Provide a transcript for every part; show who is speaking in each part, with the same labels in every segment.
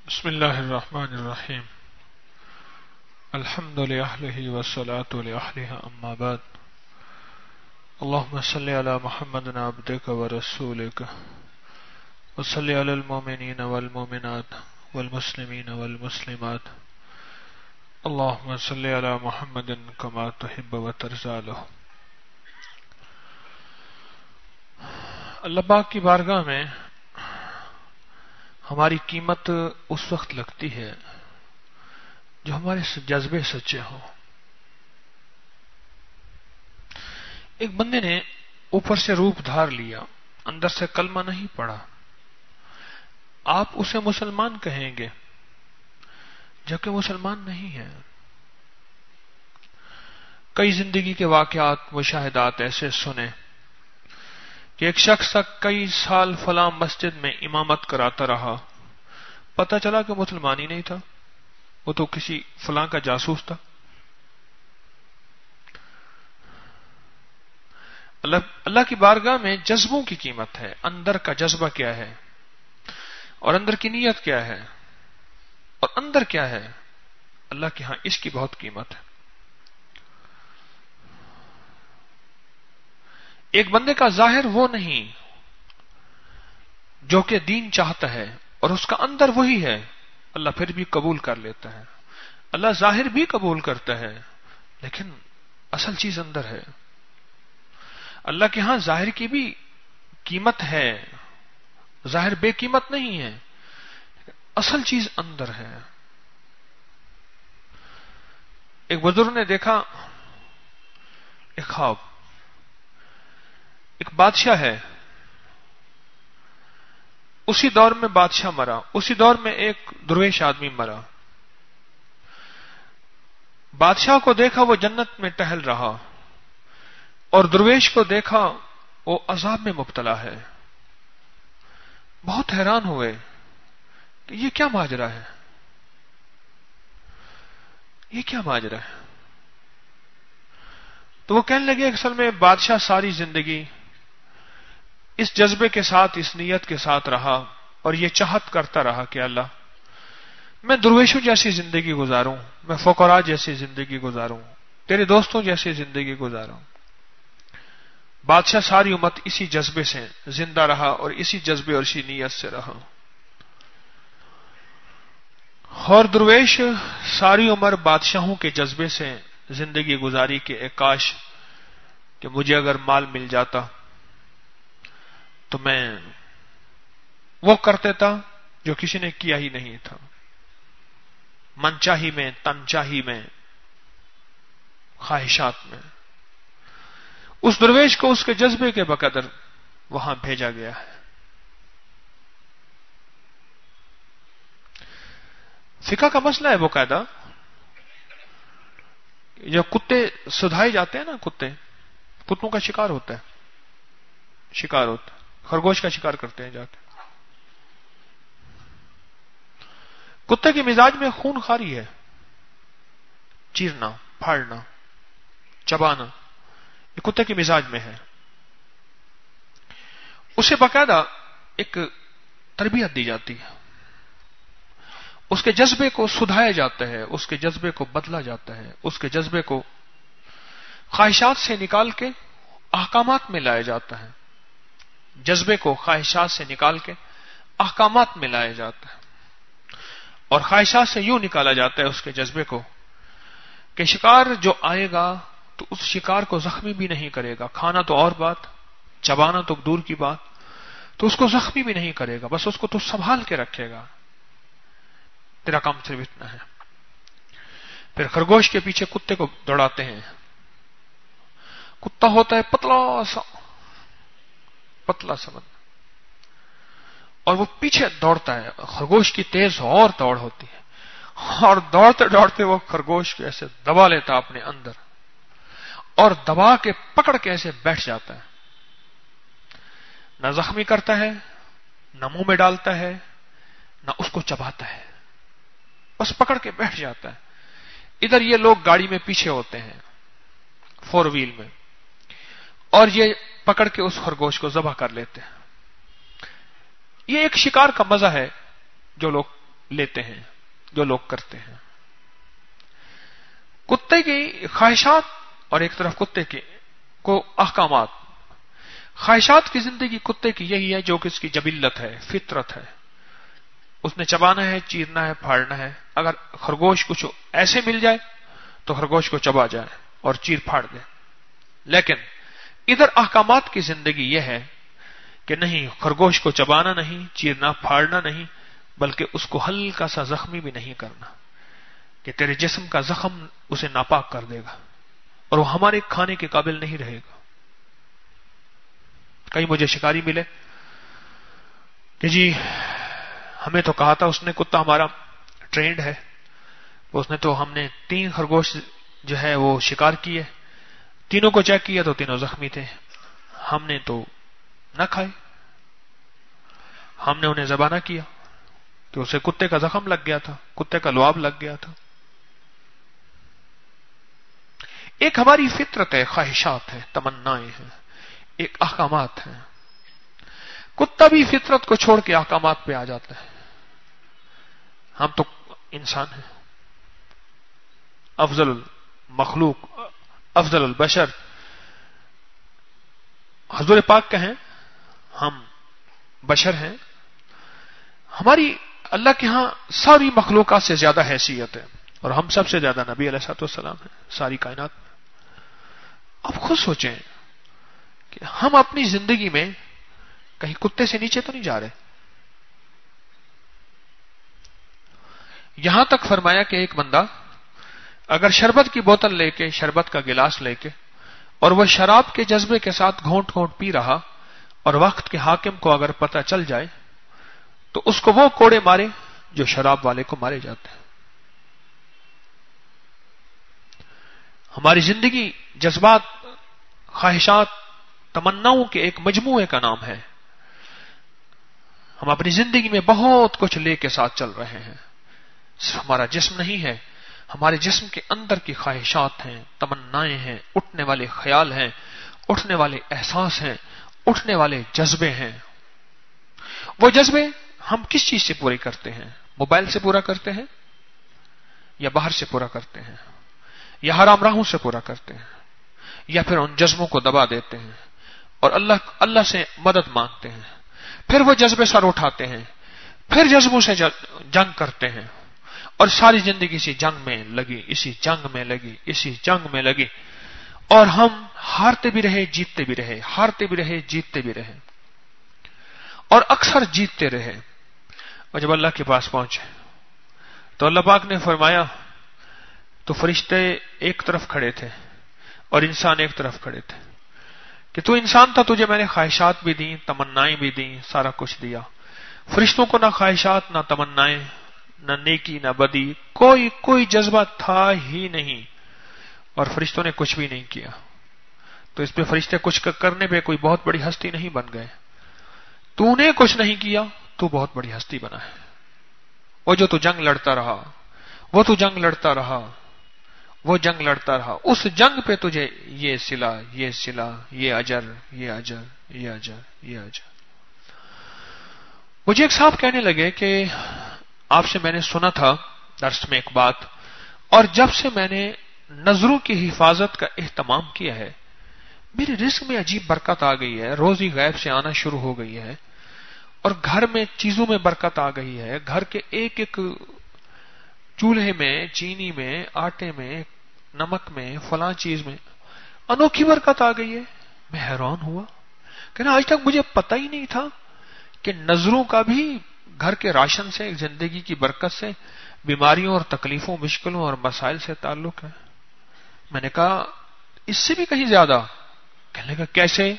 Speaker 1: بسم اللہ الرحمن الرحیم الحمد للہ والصلاة لأہلہ اما بعد اللہم صلی علی محمد عبدک ورسولک وصلی علی المؤمنین والمؤمنات والمسلمین والمسلمات اللہم صلی علی محمد کما تحب وترضی عنہ۔ اللہ پاک کی بارگاہ میں ہماری قیمت اس وقت لگتی ہے جو ہمارے جذبے سچے ہوں۔ ایک بندے نے اوپر سے روپ دھار لیا، اندر سے کلمہ نہیں پڑا، آپ اسے مسلمان کہیں گے جبکہ مسلمان نہیں ہے۔ کئی زندگی کے واقعات مشاہدات ایسے سنے کہ ایک شخص تک کئی سال فلاں مسجد میں امامت کراتا رہا، پتہ چلا کہ مسلمان ہی نہیں تھا، وہ تو کسی فلاں کا جاسوس تھا۔ اللہ کی بارگاہ میں جذبوں کی قیمت ہے، اندر کا جذبہ کیا ہے اور اندر کی نیت کیا ہے اور اندر کیا ہے، اللہ کے ہاں اس کی بہت قیمت ہے۔ ایک بندے کا ظاہر وہ نہیں جو کہ دین چاہتا ہے اور اس کا اندر وہی ہے، اللہ پھر بھی قبول کر لیتا ہے۔ اللہ ظاہر بھی قبول کرتا ہے لیکن اصل چیز اندر ہے۔ اللہ کے ہاں ظاہر کی بھی قیمت ہے، ظاہر بے قیمت نہیں ہے، اصل چیز اندر ہے۔ ایک بزرگ نے دیکھا ایک خواب، ایک بادشاہ ہے، اسی دور میں بادشاہ مرا، اسی دور میں ایک درویش آدمی مرا۔ بادشاہ کو دیکھا وہ جنت میں ٹہل رہا اور درویش کو دیکھا وہ عذاب میں مبتلا ہے۔ بہت حیران ہوئے کہ یہ کیا ماجرا ہے، یہ کیا ماجرا ہے۔ تو وہ کہنے لگے اصل میں بادشاہ ساری زندگی اس جذبے کے ساتھ، اس نیت کے ساتھ رہا اور یہ چاہت کرتا رہا کہ اللہ میں درویشوں جیسی زندگی گزاروں، میں فقراء جیسی زندگی گزاروں، تیرے دوستوں جیسی زندگی گزاروں۔ بادشاہ ساری امت اسی جذبے سے زندہ رہا اور اسی جذبے اور اسی نیت سے رہا، اور درویش ساری عمر بادشاہوں کے جذبے سے زندگی گزاری کہ اے کاش کہ مجھے اگر مال مل جاتا تو میں وہ کرتے تھا جو کسی نے کیا ہی نہیں تھا، من چاہی میں، تن چاہی میں، خواہشات میں۔ اس درویش کو اس کے جذبے کے بقدر وہاں بھیجا گیا ہے۔ فقہ کا مسئلہ ہے باقاعدہ، جو کتے سدھائے جاتے ہیں نا، کتوں کا شکار ہوتا ہے، خرگوش کا شکار کرتے ہیں جا کے۔ کتے کے مزاج میں خون خواری ہے، چیرنا، پھاڑنا، چبانا، یہ کتے کے مزاج میں ہے۔ اسے باقاعدہ ایک تربیت دی جاتی ہے، اس کے جذبے کو سدھایا جاتا ہے، اس کے جذبے کو بدلا جاتا ہے، اس کے جذبے کو خواہشات سے نکال کے احکامات میں لایا جاتا ہے، جذبے کو خواہشات سے نکال کے احکامات میں لایا جاتا ہے، اور خواہشات سے یوں نکالا جاتا ہے اس کے جذبے کو کہ شکار جو آئے گا تو اس شکار کو زخمی بھی نہیں کرے گا، کھانا تو اور بات، چبانا تو دور کی بات، تو اس کو زخمی بھی نہیں کرے گا، بس اس کو تو سنبھال کے رکھے گا، تیرا کام صرف اتنا ہے۔ پھر خرگوش کے پیچھے کتے کو دوڑاتے ہیں، کتا ہوتا ہے پتلا سا بندہ، اور وہ پیچھے دوڑتا ہے، خرگوش کی تیز اور دوڑ ہوتی ہے، اور دوڑتے دوڑتے وہ خرگوش کو ایسے دبا لیتا اپنے اندر، اور دبا کے پکڑ کے ایسے بیٹھ جاتا ہے، نہ زخمی کرتا ہے، نہ منہ میں ڈالتا ہے، نہ اس کو چباتا ہے، بس پکڑ کے بیٹھ جاتا ہے۔ ادھر یہ لوگ گاڑی میں پیچھے ہوتے ہیں، 4 وہیل میں، اور یہ پکڑ کے اس خرگوش کو ذبح کر لیتے ہیں۔ یہ ایک شکار کا مزہ ہے جو لوگ لیتے ہیں جو لوگ کرتے ہیں. کتے کی خواہشات اور ایک طرف کتے کے کو احکامات. خواہشات کی زندگی کتے کی یہی ہے جو کہ اس کی جبلت ہے، فطرت ہے. اس نے چبانا ہے، چیرنا ہے، پھاڑنا ہے. اگر خرگوش کچھ ایسے مل جائے تو خرگوش کو چبا جائے اور چیر پھاڑ دے. لیکن ادھر احکامات کی زندگی یہ ہے کہ نہیں، خرگوش کو چبانا نہیں، چیرنا پھاڑنا نہیں، بلکہ اس کو ہلکا سا زخمی بھی نہیں کرنا کہ تیرے جسم کا زخم اسے ناپاک کر دے گا اور وہ ہمارے کھانے کے قابل نہیں رہے گا. کئی مجھے شکاری ملے کہ جی ہمیں تو کہا تھا، اس نے کتا ہمارا ٹرینڈ ہے، اس نے تو ہم نے 3 خرگوش جو ہے وہ شکار کیے، تینوں کو چیک کیا تو تینوں زخمی تھے، ہم نے تو نہ کھائے. ہم نے انہیں ذبح نہ کیا کہ اسے کتے کا زخم لگ گیا تھا، کتے کا لعاب لگ گیا تھا. ایک ہماری فطرت ہے، خواہشات ہے، تمنائیں ہیں، ایک احکامات ہیں. کتا بھی فطرت کو چھوڑ کے احکامات پہ آ جاتا ہے. ہم تو انسان ہیں، افضل المخلوق، افضل البشر حضور پاک کہیں ہم بشر ہیں. ہماری اللہ کے ہاں ساری مخلوقات سے زیادہ حیثیت ہے اور ہم سب سے زیادہ نبی علیہ الصلوۃ والسلام ہیں ساری کائنات میں. اب خود سوچیں کہ ہم اپنی زندگی میں کہیں کتے سے نیچے تو نہیں جا رہے. یہاں تک فرمایا کہ ایک بندہ اگر شربت کی بوتل لے کے، شربت کا گلاس لے کے، اور وہ شراب کے جذبے کے ساتھ گھونٹ گھونٹ پی رہا اور وقت کے حاکم کو اگر پتہ چل جائے تو اس کو وہ کوڑے مارے جو شراب والے کو مارے جاتے ہیں. ہماری زندگی جذبات، خواہشات، تمناؤں کے ایک مجموعے کا نام ہے. ہم اپنی زندگی میں بہت کچھ لے کے ساتھ چل رہے ہیں. صرف ہمارا جسم نہیں ہے، ہمارے جسم کے اندر کی خواہشات ہیں، تمنائیں ہیں، اٹھنے والے خیال ہیں، اٹھنے والے احساس ہیں، اٹھنے والے جذبے ہیں. وہ جذبے ہم کس چیز سے پورے کرتے ہیں؟ موبائل سے پورا کرتے ہیں یا باہر سے پورا کرتے ہیں یا حرام راہوں سے پورا کرتے ہیں یا پھر ان جذبوں کو دبا دیتے ہیں اور اللہ سے مدد مانگتے ہیں. پھر وہ جذبے سر اٹھاتے ہیں، پھر جذبوں سے جنگ کرتے ہیں اور ساری زندگی اسی جنگ میں لگی، اسی جنگ میں لگی، اسی جنگ میں لگی، اور ہم ہارتے بھی رہے، جیتتے بھی رہے، ہارتے بھی رہے، جیتتے بھی رہے، اور اکثر جیتتے رہے. اور جب اللہ کے پاس پہنچے تو اللہ پاک نے فرمایا تو فرشتے ایک طرف کھڑے تھے اور انسان ایک طرف کھڑے تھے کہ تو انسان تھا، تجھے میں نے خواہشات بھی دیں، تمنائیں بھی دیں، سارا کچھ دیا. فرشتوں کو نہ خواہشات، نہ تمنائیں، نہ نیکی، نہ بدی، کوئی جذبہ تھا ہی نہیں، اور فرشتوں نے کچھ بھی نہیں کیا. تو اس پہ فرشتے کچھ کرنے پہ کوئی بہت بڑی ہستی نہیں بن گئے. تو نے کچھ نہیں کیا، تو بہت بڑی ہستی بنا ہے. وہ جو تو جنگ لڑتا رہا، وہ تو جنگ لڑتا رہا، وہ جنگ لڑتا رہا، اس جنگ پہ تجھے یہ صلہ، یہ صلہ، یہ اجر، یہ اجر، یہ اجر، یہ اجر. مجھے ایک صاحب کہنے لگے کہ آپ سے میں نے سنا تھا درس میں ایک بات، اور جب سے میں نے نظروں کی حفاظت کا اہتمام کیا ہے میرے رزق میں عجیب برکت آ گئی ہے، روزی غیب سے آنا شروع ہو گئی ہے، اور گھر میں چیزوں میں برکت آ گئی ہے. گھر کے ایک ایک چولہے میں، چینی میں، آٹے میں، نمک میں، فلاں چیز میں انوکھی برکت آ گئی ہے. میں حیران ہوا کہ آج تک مجھے پتہ ہی نہیں تھا کہ نظروں کا بھی گھر کے راشن سے، زندگی کی برکت سے، بیماریوں اور تکلیفوں، مشکلوں اور مسائل سے تعلق ہے. میں نے کہا اس سے بھی کہیں زیادہ. کہنے لگا کیسے؟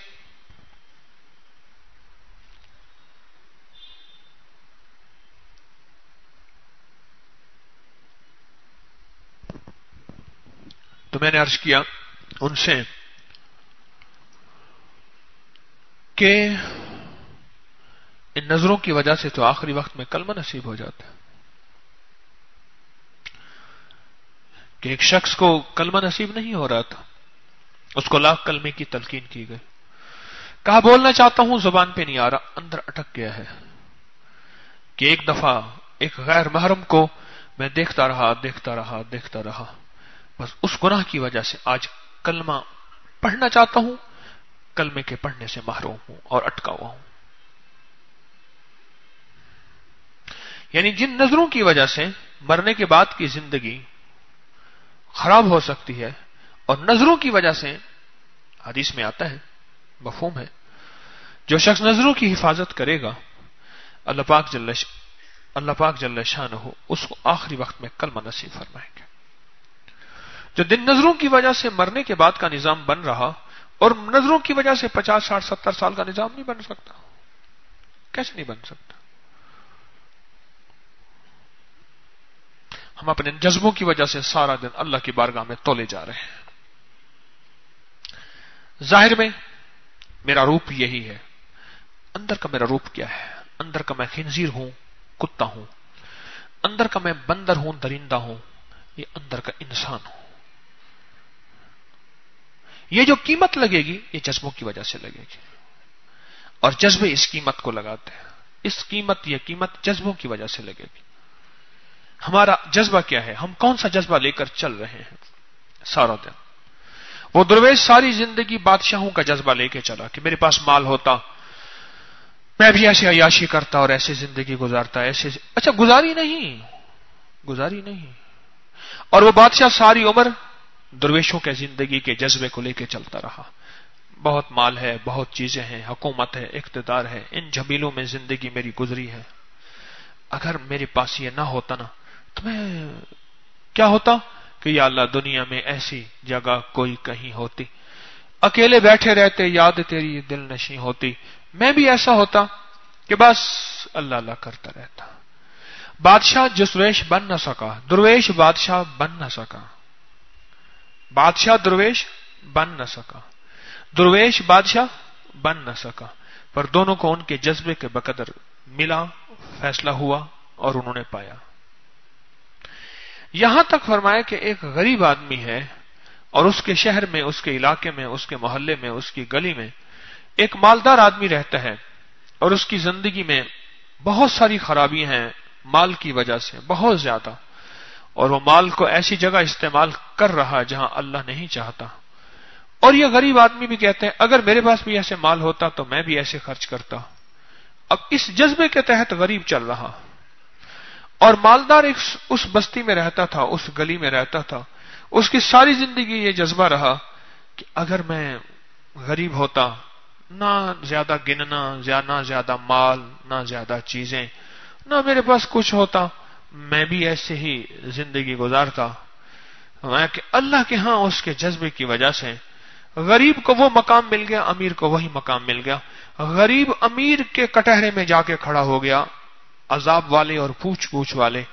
Speaker 1: تو میں نے عرض کیا ان سے کہ ان نظروں کی وجہ سے تو آخری وقت میں کلمہ نصیب ہو جاتا ہے. کہ ایک شخص کو کلمہ نصیب نہیں ہو رہا تھا، اس کو لاکھ کلمے کی تلقین کی گئی. کہا بولنا چاہتا ہوں، زبان پہ نہیں آ رہا، اندر اٹک گیا ہے. کہ ایک دفعہ ایک غیر محرم کو میں دیکھتا رہا، بس اس گناہ کی وجہ سے آج کلمہ پڑھنا چاہتا ہوں، کلمے کے پڑھنے سے محروم ہوں اور اٹکا ہوا ہوں۔ یعنی جن نظروں کی وجہ سے مرنے کے بعد کی زندگی خراب ہو سکتی ہے، اور نظروں کی وجہ سے، حدیث میں آتا ہے، مفہوم ہے، جو شخص نظروں کی حفاظت کرے گا اللہ پاک جل شانہ اس کو آخری وقت میں کلمہ نصیب فرمائیں گے۔ جو دن نظروں کی وجہ سے مرنے کے بعد کا نظام بن رہا، اور نظروں کی وجہ سے 50 60 70 سال کا نظام نہیں بن سکتا، کیسے نہیں بن سکتا؟ ہم اپنے جذبوں کی وجہ سے سارا دن اللہ کی بارگاہ میں تولے جا رہے ہیں۔ ظاہر میں میرا روپ یہی ہے، اندر کا میرا روپ کیا ہے؟ اندر کا میں خنزیر ہوں، کتا ہوں، اندر کا میں بندر ہوں، درندہ ہوں، یہ اندر کا انسان ہوں۔ یہ جو قیمت لگے گی یہ جذبوں کی وجہ سے لگے گی، اور جذبے اس قیمت کو لگاتے ہیں۔ یہ قیمت جذبوں کی وجہ سے لگے گی۔ ہمارا جذبہ کیا ہے؟ ہم کون سا جذبہ لے کر چل رہے ہیں سارا دن؟ وہ درویش ساری زندگی بادشاہوں کا جذبہ لے کے چلا کہ میرے پاس مال ہوتا، میں بھی ایسے عیاشی کرتا اور ایسے زندگی گزارتا، اچھا گزاری نہیں، اور وہ بادشاہ ساری عمر درویشوں کے زندگی کے جذبے کو لے کے چلتا رہا۔ بہت مال ہے، بہت چیزیں ہیں، حکومت ہے، اقتدار ہے، ان جھمیلوں میں زندگی میری گزری ہے۔ اگر میرے پاس یہ نہ ہوتا نا تو میں کیا ہوتا کہ یا اللہ دنیا میں ایسی جگہ کوئی کہیں ہوتی، اکیلے بیٹھے رہتے، یاد تیری دل نشیں ہوتی، میں بھی ایسا ہوتا کہ بس اللہ اللہ کرتا رہتا۔ بادشاہ درویش بن نہ سکا، درویش بادشاہ بن نہ سکا، بادشاہ درویش بن نہ سکا، درویش بادشاہ بن نہ سکا، پر دونوں کو ان کے جذبے کے بقدر ملا، فیصلہ ہوا اور انہوں نے پایا۔ یہاں تک فرمایا کہ ایک غریب آدمی ہے اور اس کے شہر میں، اس کے علاقے میں، اس کے محلے میں، اس کی گلی میں ایک مالدار آدمی رہتا ہے، اور اس کی زندگی میں بہت ساری خرابیاں ہیں مال کی وجہ سے، بہت زیادہ، اور وہ مال کو ایسی جگہ استعمال کر رہا جہاں اللہ نہیں چاہتا۔ اور یہ غریب آدمی بھی کہتے ہیں اگر میرے پاس بھی ایسے مال ہوتا تو میں بھی ایسے خرچ کرتا۔ اب اس جذبے کے تحت غریب چل رہا، اور مالدار اس بستی میں رہتا تھا، اس گلی میں رہتا تھا، اس کی ساری زندگی یہ جذبہ رہا کہ اگر میں غریب ہوتا، نہ زیادہ گننا، نہ زیادہ مال، نہ زیادہ چیزیں، نہ میرے پاس کچھ ہوتا، میں بھی ایسے ہی زندگی گزارتا۔ کہ اللہ کے ہاں اس کے جذبے کی وجہ سے غریب کو وہ مقام مل گیا، امیر کو وہی مقام مل گیا۔ غریب امیر کے کٹہرے میں جا کے کھڑا ہو گیا، عذاب والے اور پوچھ والے،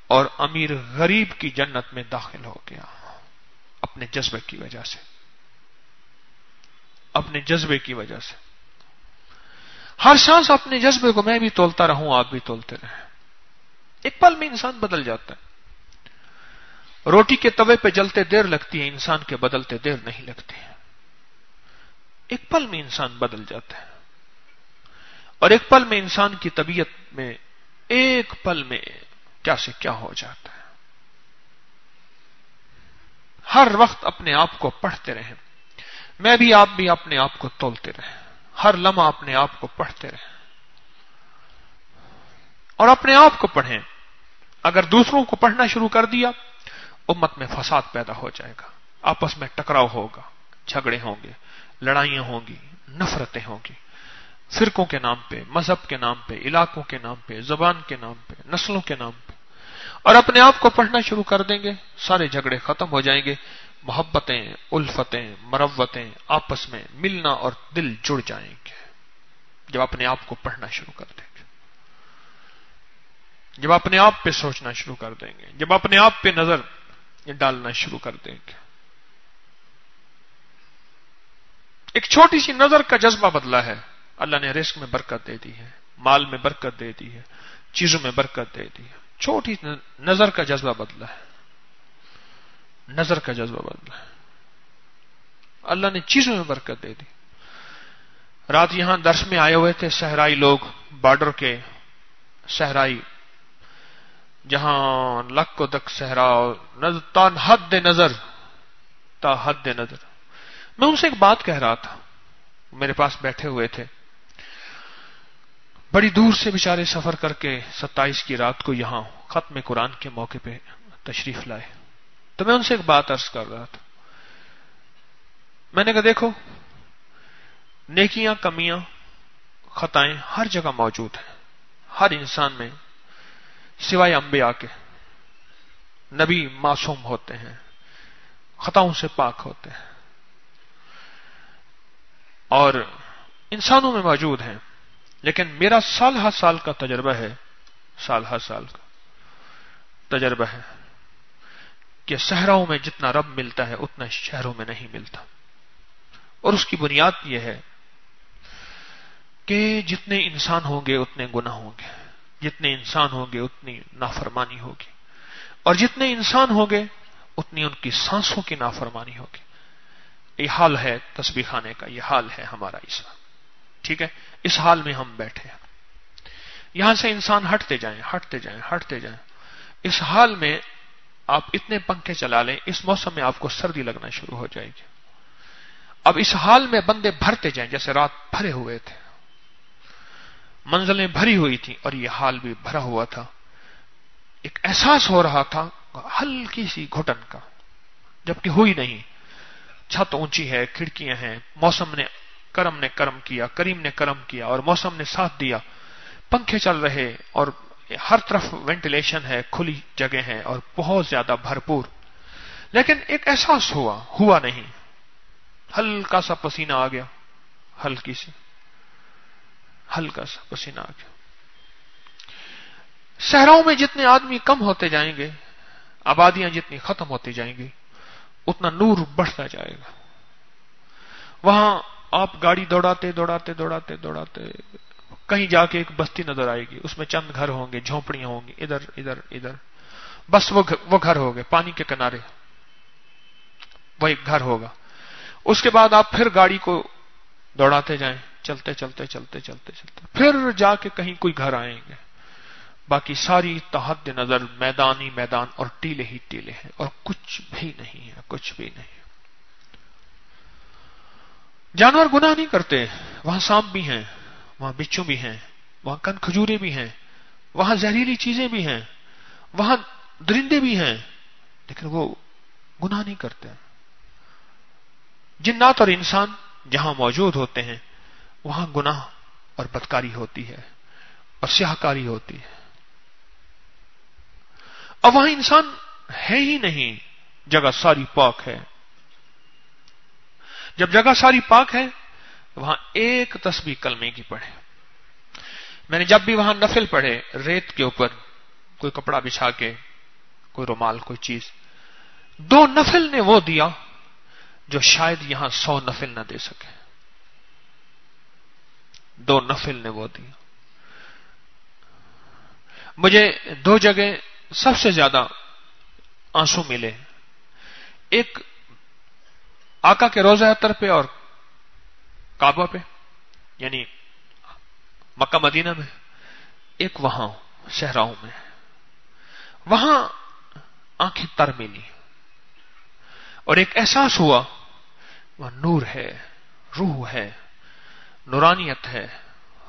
Speaker 1: اور امیر غریب کی جنت میں داخل ہو گیا، اپنے جذبے کی وجہ سے، اپنے جذبے کی وجہ سے۔ ہر سانس اپنے جذبے کو میں بھی تولتا رہوں، آپ بھی تولتے رہیں، ایک پل میں انسان بدل جاتا ہے۔ روٹی کے توے پہ جلتے دیر لگتی ہے، انسان کے بدلتے دیر نہیں لگتی ہے۔ ایک پل میں انسان بدل جاتا ہے، اور ایک پل میں انسان کی طبیعت میں ایک پل میں کیا سے کیا ہو جاتا ہے۔ ہر وقت اپنے آپ کو پڑھتے رہیں، میں بھی، آپ بھی اپنے آپ کو تولتے رہیں، ہر لمحہ اپنے آپ کو پڑھتے رہیں، اور اپنے آپ کو پڑھیں۔ اگر دوسروں کو پڑھنا شروع کر دیا، امت میں فساد پیدا ہو جائے گا، آپس میں ٹکراؤ ہوگا، جھگڑے ہوں گے، لڑائیاں ہوں گی، نفرتیں ہوں گی، فرقوں کے نام پہ، مذہب کے نام پہ، علاقوں کے نام پہ، زبان کے نام پہ، نسلوں کے نام پہ۔ اور اپنے آپ کو پڑھنا شروع کر دیں گے، سارے جھگڑے ختم ہو جائیں گے، محبتیں، الفتیں، مروتیں، آپس میں ملنا اور دل جڑ جائیں گے جب اپنے آپ کو پڑھنا شروع کر دیں گے، جب اپنے آپ پہ سوچنا شروع کر دیں گے، جب اپنے آپ پہ نظر ڈالنا شروع کر دیں گے۔ ایک چھوٹی سی نظر کا جذبہ بدلا ہے، اللہ نے رزق میں برکت دے دی ہے، مال میں برکت دے دی ہے، چیزوں میں برکت دے دی ہے۔ چھوٹی نظر کا جذبہ بدلا ہے، نظر کا جذبہ بدلا ہے، اللہ نے چیزوں میں برکت دے دی۔ رات یہاں درس میں آئے ہوئے تھے صحرائی لوگ، بارڈر کے صحرائی جہاں لک و دک صحرا تا حد نظر، تا حد نظر. میں ان سے ایک بات کہہ رہا تھا، میرے پاس بیٹھے ہوئے تھے، بڑی دور سے بیچارے سفر کر کے 27 کی رات کو یہاں ختم قرآن کے موقع پہ تشریف لائے. تو میں ان سے ایک بات عرض کر رہا تھا. میں نے کہا دیکھو، نیکیاں، کمیاں، خطائیں ہر جگہ موجود ہیں، ہر انسان میں، سوائے انبیاء کے. نبی معصوم ہوتے ہیں، خطاؤں سے پاک ہوتے ہیں، اور انسانوں میں موجود ہیں. لیکن میرا سال ہر سال کا تجربہ ہے، سال ہر سال کا تجربہ ہے کہ صحراؤں میں جتنا رب ملتا ہے اتنا شہروں میں نہیں ملتا. اور اس کی بنیاد یہ ہے کہ جتنے انسان ہوں گے اتنے گناہ ہوں گے، جتنے انسان ہوں گے اتنی نافرمانی ہوگی، اور جتنے انسان ہوں گے اتنی ان کی سانسوں کی نافرمانی ہوگی. یہ حال ہے تسبیح خانے کا، یہ حال ہے ہمارا اس وقت. ٹھیک ہے، اس حال میں ہم بیٹھے ہیں. یہاں سے انسان ہٹتے جائیں، ہٹتے جائیں، ہٹتے جائیں. اس حال میں آپ اتنے پنکھے چلا لیں، اس موسم میں آپ کو سردی لگنا شروع ہو جائے گی. اب اس حال میں بندے بھرتے جائیں، جیسے رات بھرے ہوئے تھے، منزلیں بھری ہوئی تھیں اور یہ حال بھی بھرا ہوا تھا. ایک احساس ہو رہا تھا ہلکی سی گھٹن کا، جبکہ ہوئی نہیں. چھت اونچی ہے، کھڑکیاں ہیں، موسم نے کرم کیا، کریم نے کرم کیا اور موسم نے ساتھ دیا. پنکھے چل رہے اور ہر طرف وینٹیلیشن ہے، کھلی جگہ ہے اور بہت زیادہ بھرپور. لیکن ایک احساس ہوا نہیں. ہلکا سا پسینہ آ گیا، ہلکی سی، ہلکا سا پسینہ آ گیا. صحراؤں میں جتنے آدمی کم ہوتے جائیں گے، آبادیاں جتنی ختم ہوتی جائیں گی، اتنا نور بڑھتا جائے گا. وہاں آپ گاڑی دوڑاتے دوڑاتے دوڑاتے دوڑاتے کہیں جا کے ایک بستی نظر آئے گی، اس میں چند گھر ہوں گے، جھونپڑیاں ہوں گی، ادھر ادھر ادھر. بس وہ گھر ہو گئے پانی کے کنارے، وہ ایک گھر ہوگا. اس کے بعد آپ پھر گاڑی کو دوڑاتے جائیں، چلتے چلتے چلتے چلتے چلتے پھر جا کے کہیں کوئی گھر آئیں گے. باقی ساری تحد نظر میدان ہی میدان اور ٹیلے ہی ٹیلے ہیں، اور کچھ بھی نہیں ہے، کچھ بھی نہیں. جانور گناہ نہیں کرتے، وہاں سانپ بھی ہیں، وہاں بچھو بھی ہیں، وہاں کن کھجورے بھی ہیں، وہاں زہریلی چیزیں بھی ہیں، وہاں درندے بھی ہیں، لیکن وہ گناہ نہیں کرتے. جنات اور انسان جہاں موجود ہوتے ہیں وہاں گناہ اور بدکاری ہوتی ہے اور سیاہکاری ہوتی ہے. اور وہاں انسان ہے ہی نہیں، جگہ ساری پاک ہے. جب جگہ ساری پاک ہے وہاں ایک تسبیح کلمے کی پڑھے. میں نے جب بھی وہاں نفل پڑھے، ریت کے اوپر کوئی کپڑا بچھا کے، کوئی رومال، کوئی چیز، 2 نفل نے وہ دیا جو شاید یہاں 100 نفل نہ دے سکے. 2 نفل نے وہ دیا. مجھے 2 جگہ سب سے زیادہ آنسو ملے، ایک آقا کے روضہ اطہر پہ اور کعبہ پہ، یعنی مکہ مدینہ میں، ایک وہاں صحراؤں میں. وہاں آنکھیں تر ملی اور ایک احساس ہوا وہ نور ہے، روح ہے، نورانیت ہے،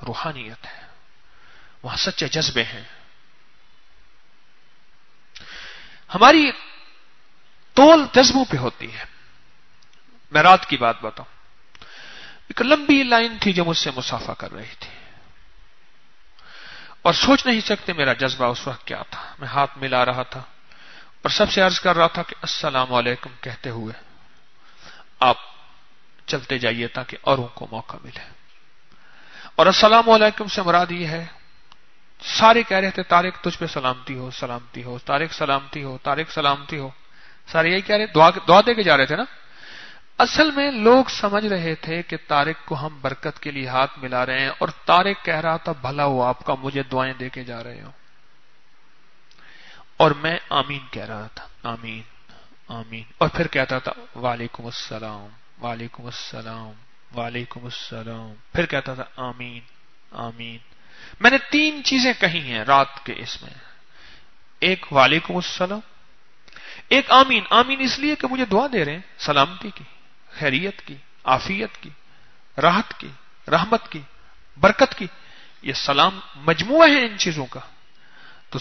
Speaker 1: روحانیت ہے، وہاں سچے جذبے ہیں. ہماری تول جذبوں پہ ہوتی ہے. میں رات کی بات بتاؤں، ایک لمبی لائن تھی جو مجھ سے مصافحہ کر رہی تھی، اور سوچ نہیں سکتے میرا جذبہ اس وقت کیا تھا. میں ہاتھ ملا رہا تھا اور سب سے عرض کر رہا تھا کہ السلام علیکم کہتے ہوئے آپ چلتے جائیے تاکہ اوروں کو موقع ملے. اور السلام علیکم سے مراد یہ ہے، سارے کہہ رہے تھے طارق تجھ پہ سلامتی ہو، سلامتی ہو، طارق سلامتی ہو، طارق سلامتی ہو، سارے یہی کہہ رہے، دعا دے کے جا رہے تھے نا. اصل میں لوگ سمجھ رہے تھے کہ طارق کو ہم برکت کے لیے ہاتھ ملا رہے ہیں، اور طارق کہہ رہا تھا بھلا ہو آپ کا، مجھے دعائیں دے کے جا رہے ہو. اور میں آمین کہہ رہا تھا، آمین آمین، اور پھر کہتا تھا وعلیکم السلام، وعلیکم السلام، وعلیکم السلام، پھر کہتا تھا آمین آمین. میں نے 3 چیزیں کہی ہیں رات کے اس میں. ایک وعلیکم السلام، ایک آمین۔ آمین اس لیے کہ مجھے دعا دے رہے ہیں سلامتی کی، خیریت کی، عافیت کی، راحت کی، رحمت کی، برکت کی۔ یہ سلام مجموعہ ہے ان چیزوں کا، تو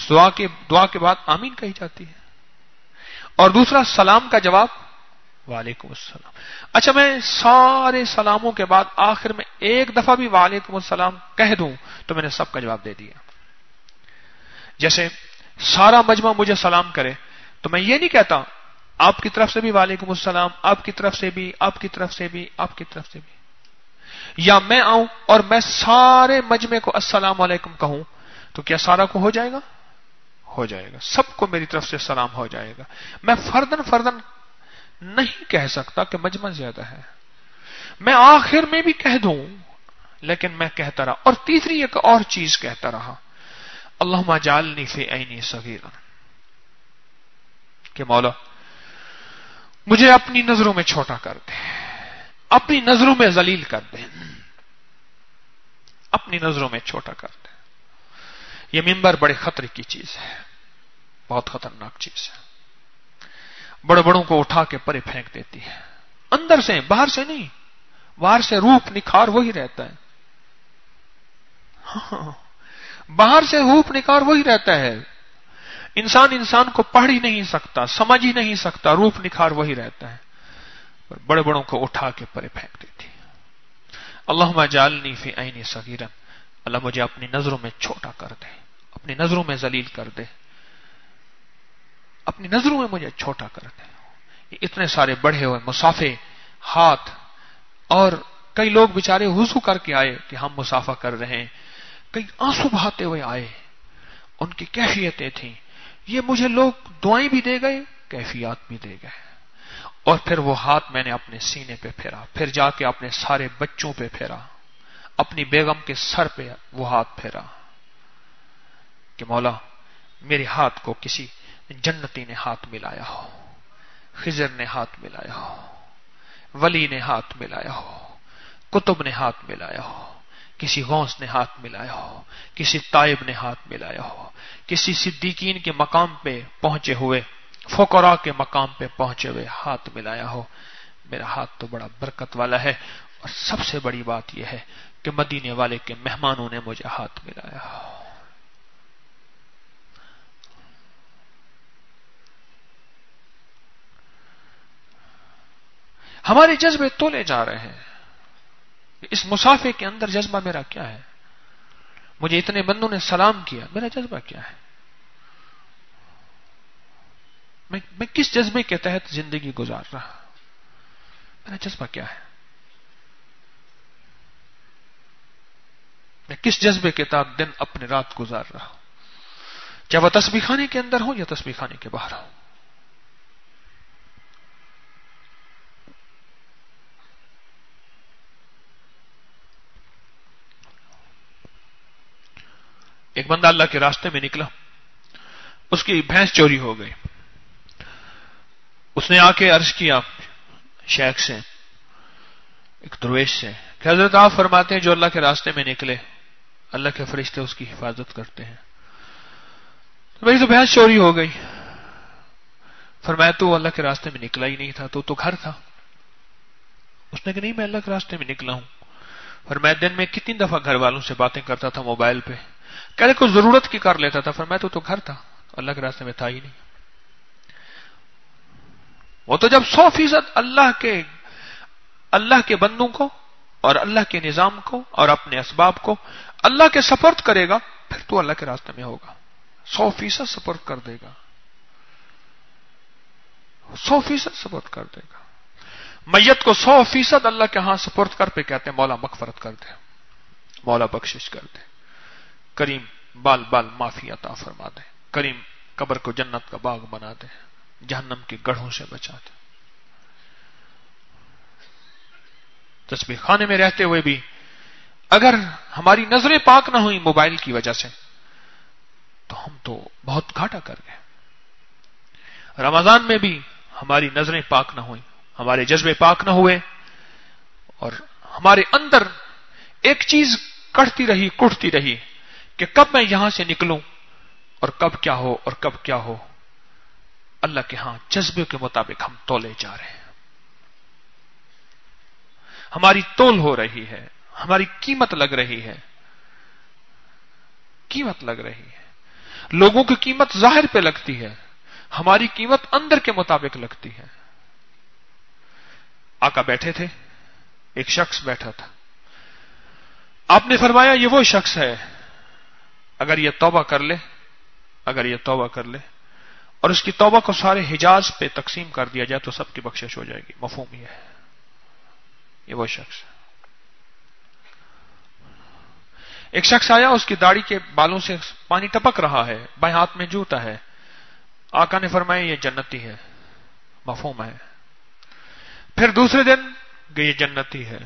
Speaker 1: دعا کے بعد آمین کہی جاتی ہے۔ اور دوسرا سلام کا جواب وعلیکم السلام۔ اچھا، میں سارے سلاموں کے بعد آخر میں ایک دفعہ بھی وعلیکم السلام کہہ دوں تو میں نے سب کا جواب دے دیا۔ جیسے سارا مجمع مجھے سلام کرے تو میں یہ نہیں کہتا آپ کی طرف سے بھی وعلیکم السلام، آپ کی طرف سے بھی، آپ کی طرف سے بھی، آپ کی طرف سے بھی۔ یا میں آؤں اور میں سارے مجمع کو السلام علیکم کہوں تو کیا سارا کو ہو جائے گا؟ ہو جائے گا، سب کو میری طرف سے سلام ہو جائے گا۔ میں فردن فردن نہیں کہہ سکتا کہ مجمع زیادہ ہے، میں آخر میں بھی کہہ دوں لیکن میں کہتا رہا۔ اور تیسری ایک اور چیز کہتا رہا، اللہم اجعلنی فی عینی صغیرا، کہ مولا مجھے اپنی نظروں میں چھوٹا کر دے، اپنی نظروں میں ذلیل کر دے، اپنی نظروں میں چھوٹا کر دے۔ یہ منبر بڑے خطرے کی چیز ہے، بہت خطرناک چیز ہے، بڑے بڑوں کو اٹھا کے پرے پھینک دیتی ہے، اندر سے، باہر سے نہیں، باہر سے روپ نکھار وہی رہتا ہے، باہر سے روپ نکھار وہی رہتا ہے، انسان کو پڑھ ہی نہیں سکتا، سمجھ ہی نہیں سکتا، روپ نکھار وہی رہتا ہے، بڑے بڑوں کو اٹھا کے پرے پھینک دیتی ہے۔ اللہم اجعلنی فی عینی صغیرا، اللہ مجھے اپنی نظروں میں چھوٹا کر دے، اپنی نظروں میں ذلیل کر دے، اپنی نظروں میں مجھے چھوٹا کر دے۔ یہ اتنے سارے بڑھے ہوئے مسافے ہاتھ، اور کئی لوگ بیچارے وضو کر کے آئے کہ ہم مسافہ کر رہے ہیں، کئی آنسو بہاتے ہوئے آئے، ان کی کیفیتیں تھیں۔ یہ مجھے لوگ دعائیں بھی دے گئے، کیفیات بھی دے گئے، اور پھر وہ ہاتھ میں نے اپنے سینے پہ پھیرا، پھر جا کے اپنے سارے بچوں پہ پھیرا، اپنی بیگم کے سر پہ وہ ہاتھ پھیرا کہ مولا میرے ہاتھ کو کسی جنتی نے ہاتھ ملایا ہو، خضر نے ہاتھ ملایا ہو، ولی نے ہاتھ ملایا ہو، کتب نے ہاتھ ملایا ہو، کسی غوث نے ہاتھ ملایا ہو، کسی تائب نے ہاتھ ملایا ہو، کسی صدیقین کے مقام پہ پہنچے ہوئے، فقراء کے مقام پہ پہنچے ہوئے ہاتھ ملایا ہو۔ میرا ہاتھ تو بڑا برکت والا ہے، اور سب سے بڑی بات یہ ہے کہ مدینے والے کے مہمانوں نے مجھے ہاتھ ملایا ہو۔ ہمارے جذبے تولے جا رہے ہیں، اس مسافے کے اندر جذبہ میرا کیا ہے؟ مجھے اتنے بندوں نے سلام کیا، میرا جذبہ کیا ہے؟ میں کس جذبے کے تحت زندگی گزار رہا؟ میرا جذبہ کیا ہے؟ میں کس جذبے کے تحت دن اپنے رات گزار رہا ہوں، چاہے وہ تسبیح خانے کے اندر ہو یا تسبیح خانے کے باہر ہو۔ ایک بندہ اللہ کے راستے میں نکلا، اس کی بھینس چوری ہو گئی، اس نے آ کے عرض کیا شیخ سے، ایک درویش سے، کہ حضرت آپ فرماتے ہیں جو اللہ کے راستے میں نکلے اللہ کے فرشتے اس کی حفاظت کرتے ہیں، تو میری تو بھینس چوری ہو گئی۔ فرمایا تو اللہ کے راستے میں نکلا ہی نہیں تھا، تو گھر تھا۔ اس نے کہا نہیں میں اللہ کے راستے میں نکلا ہوں۔ فرمایا دن میں کتنی دفعہ گھر والوں سے باتیں کرتا تھا موبائل پہ؟ کہہ رہے کوئی ضرورت کی کر لیتا تھا۔ فرمایا تو گھر تھا، اللہ کے راستے میں تھا ہی نہیں۔ وہ تو جب 100% اللہ کے بندوں کو اور اللہ کے نظام کو اور اپنے اسباب کو اللہ کے سپرد کرے گا، پھر تو اللہ کے راستے میں ہوگا، 100% سپرد کر دے گا، 100% سپرد کر دے گا۔ میت کو 100% اللہ کے ہاں سپرد کر پہ کہتے ہیں مولا مغفرت کر دے، مولا بخشش کر دے، کریم بال بال معافی عطا فرما دے، کریم قبر کو جنت کا باغ بنا دے، جہنم کے گڑھوں سے بچا دے۔ تسبیح خانے میں رہتے ہوئے بھی اگر ہماری نظریں پاک نہ ہوئی موبائل کی وجہ سے تو ہم تو بہت گھاٹا کر گئے۔ رمضان میں بھی ہماری نظریں پاک نہ ہوئی، ہمارے جذبے پاک نہ ہوئے، اور ہمارے اندر ایک چیز کٹتی رہی کہ کب میں یہاں سے نکلوں اور کب کیا ہو اور کب کیا ہو، اللہ کے ہاں جذبے کے مطابق ہم تولے جا رہے ہیں. ہماری تول ہو رہی ہے، ہماری قیمت لگ رہی ہے، قیمت لگ رہی ہے. لوگوں کی قیمت ظاہر پہ لگتی ہے، ہماری قیمت اندر کے مطابق لگتی ہے. آقا بیٹھے تھے، ایک شخص بیٹھا تھا. آپ نے فرمایا یہ وہ شخص ہے اگر یہ توبہ کر لے، اگر یہ توبہ کر لے اور اس کی توبہ کو سارے حجاز پہ تقسیم کر دیا جائے تو سب کی بخشش ہو جائے گی. مفہوم یہ ہے، یہ وہ شخص. ایک شخص آیا، اس کی داڑھی کے بالوں سے پانی ٹپک رہا ہے، بائیں ہاتھ میں جوتا ہے. آقا نے فرمایا یہ جنتی ہے. مفہوم ہے. پھر دوسرے دن کہ یہ جنتی ہے.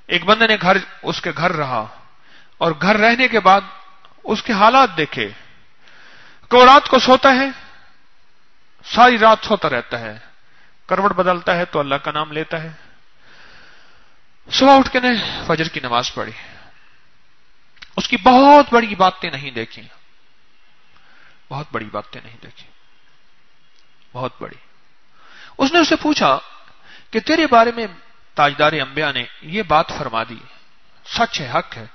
Speaker 1: ایک بندے نے اس کے گھر رہا اور گھر رہنے کے بعد اس کے حالات دیکھے کہ وہ رات کو سوتا ہے، ساری رات سوتا رہتا ہے، کروٹ بدلتا ہے تو اللہ کا نام لیتا ہے. صبح اٹھ کے نے فجر کی نماز پڑھی. اس کی بہت بڑی باتیں نہیں دیکھی، بہت بڑی باتیں نہیں دیکھی، بہت بڑی. اس نے اسے پوچھا کہ تیرے بارے میں تاجدار انبیاء نے یہ بات فرما دی، سچ ہے، حق ہے،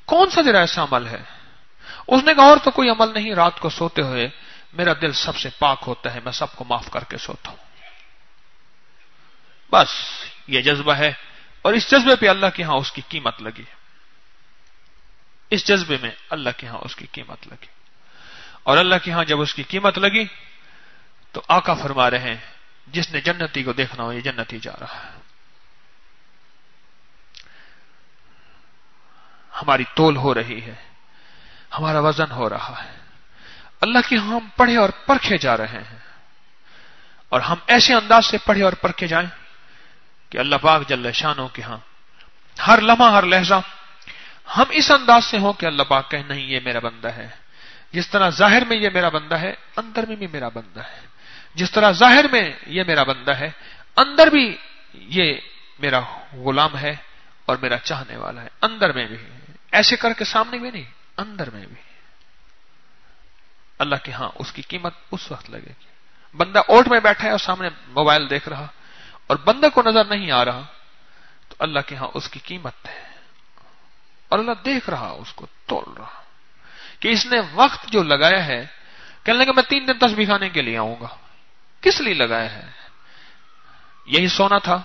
Speaker 1: کون سا تیرا ایسا عمل ہے؟ اس نے کہا اور تو کوئی عمل نہیں، رات کو سوتے ہوئے میرا دل سب سے پاک ہوتا ہے، میں سب کو معاف کر کے سوتا ہوں. بس یہ جذبہ ہے، اور اس جذبے پہ اللہ کے ہاں اس کی قیمت لگی. اس جذبے میں اللہ کے ہاں اس کی قیمت لگی. اور اللہ کے ہاں جب اس کی قیمت لگی تو آقا فرما رہے ہیں جس نے جنتی کو دیکھنا ہو یہ جنتی جا رہا ہے. ہماری تول ہو رہی ہے، ہمارا وزن ہو رہا ہے. اللہ کے ہاں ہم پڑھے اور پرکھے جا رہے ہیں، اور ہم ایسے انداز سے پڑھے اور پرکھے جائیں کہ اللہ پاک جل شانوں کے ہاں ہر لمحہ ہر لہجہ ہم اس انداز سے ہوں کہ اللہ پاک کہے نہیں یہ میرا بندہ ہے. جس طرح ظاہر میں یہ میرا بندہ ہے اندر میں بھی میرا بندہ ہے. جس طرح ظاہر میں یہ میرا بندہ ہے اندر بھی یہ میرا غلام ہے اور میرا چاہنے والا ہے. اندر میں بھی ایسے کر کے سامنے بھی نہیں، اندر میں بھی. اللہ کے ہاں اس کی قیمت اس وقت لگے گی. بندہ اوٹ میں بیٹھا ہے اور سامنے موبائل دیکھ رہا اور بندے کو نظر نہیں آ رہا تو اللہ کے ہاں اس کی قیمت ہے. اور اللہ دیکھ رہا، اس کو تول رہا کہ اس نے وقت جو لگایا ہے. کہنے لگا میں 3 دن تسبیح کھانے کے لیے آؤں گا. کس لیے لگایا ہے؟ یہی سونا تھا،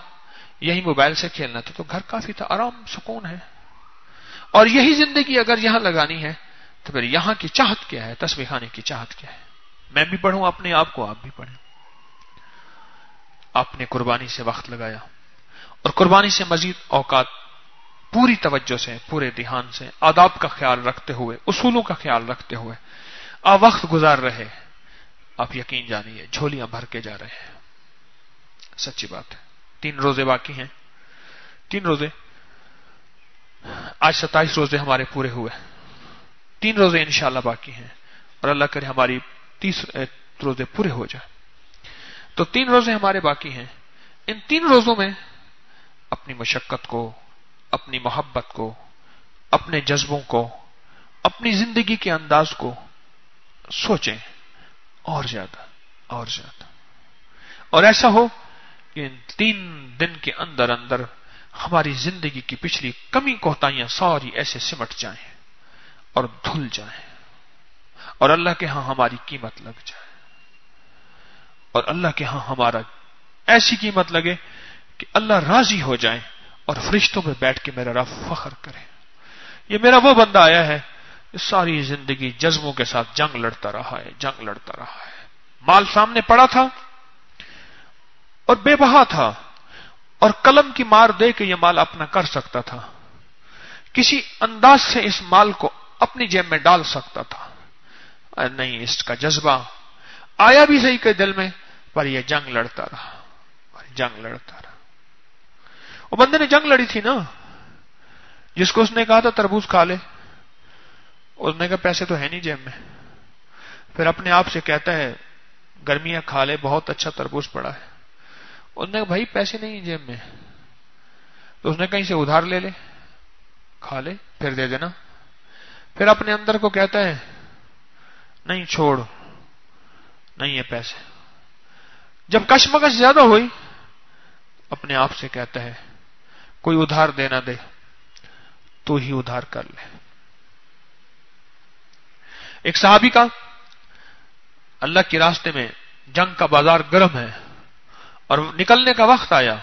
Speaker 1: یہی موبائل سے کھیلنا تھا تو گھر کافی تھا، آرام سکون ہے. اور یہی زندگی اگر یہاں لگانی ہے تو پھر یہاں کی چاہت کیا ہے؟ تسبیح کھانے کی چاہت کیا ہے؟ میں بھی پڑھوں اپنے آپ کو، آپ بھی پڑھیں. آپ نے قربانی سے وقت لگایا اور قربانی سے مزید اوقات پوری توجہ سے، پورے دھیان سے، آداب کا خیال رکھتے ہوئے، اصولوں کا خیال رکھتے ہوئے آپ وقت گزار رہے. آپ یقین جانیے جھولیاں بھر کے جا رہے ہیں. سچی بات ہے. 3 روزے باقی ہیں، 3 روزے. آج 27 روزے ہمارے پورے ہوئے، 3 روزے انشاءاللہ باقی ہیں اور اللہ کرے ہماری 30 روزے پورے ہو جائیں. تو 3 روزے ہمارے باقی ہیں. ان 3 روزوں میں اپنی مشقت کو، اپنی محبت کو، اپنے جذبوں کو، اپنی زندگی کے انداز کو سوچیں اور زیادہ اور زیادہ. اور ایسا ہو کہ ان 3 دن کے اندر اندر ہماری زندگی کی پچھلی کمی کوتاہیاں ساری ایسے سمٹ جائیں اور دھل جائیں اور اللہ کے ہاں ہماری قیمت لگ جائے. اور اللہ کے ہاں ہمارا ایسی قیمت لگے کہ اللہ راضی ہو جائیں اور فرشتوں میں بیٹھ کے میرا رب فخر کرے. یہ میرا وہ بندہ آیا ہے ساری زندگی جذبوں کے ساتھ جنگ لڑتا رہا ہے، جنگ لڑتا رہا ہے. مال سامنے پڑا تھا اور بے بہا تھا اور قلم کی مار دے کے یہ مال اپنا کر سکتا تھا. کسی انداز سے اس مال کو اپنی جیب میں ڈال سکتا تھا. نہیں، اس کا جذبہ آیا بھی صحیح کہ دل میں، پر یہ جنگ لڑتا رہا، جنگ لڑتا رہا. وہ بندے نے جنگ لڑی تھی نا، جس کو اس نے کہا تھا تربوز کھا لے. اس نے کہا پیسے تو ہے نہیں جیب میں. پھر اپنے آپ سے کہتا ہے گرمیاں کھا لے، بہت اچھا تربوز پڑا ہے. اس نے کہا بھائی پیسے نہیں جیب میں. تو اس نے کہیں سے ادھار لے لے، کھا لے، پھر دے دینا. پھر اپنے اندر کو کہتا ہے نہیں چھوڑ، نہیں یہ پیسے. جب کشمکش زیادہ ہوئی اپنے آپ سے کہتا ہے کوئی ادھار دینا دے تو ہی ادھار کر لے. ایک صحابی کا اللہ کے راستے میں جنگ کا بازار گرم ہے اور نکلنے کا وقت آیا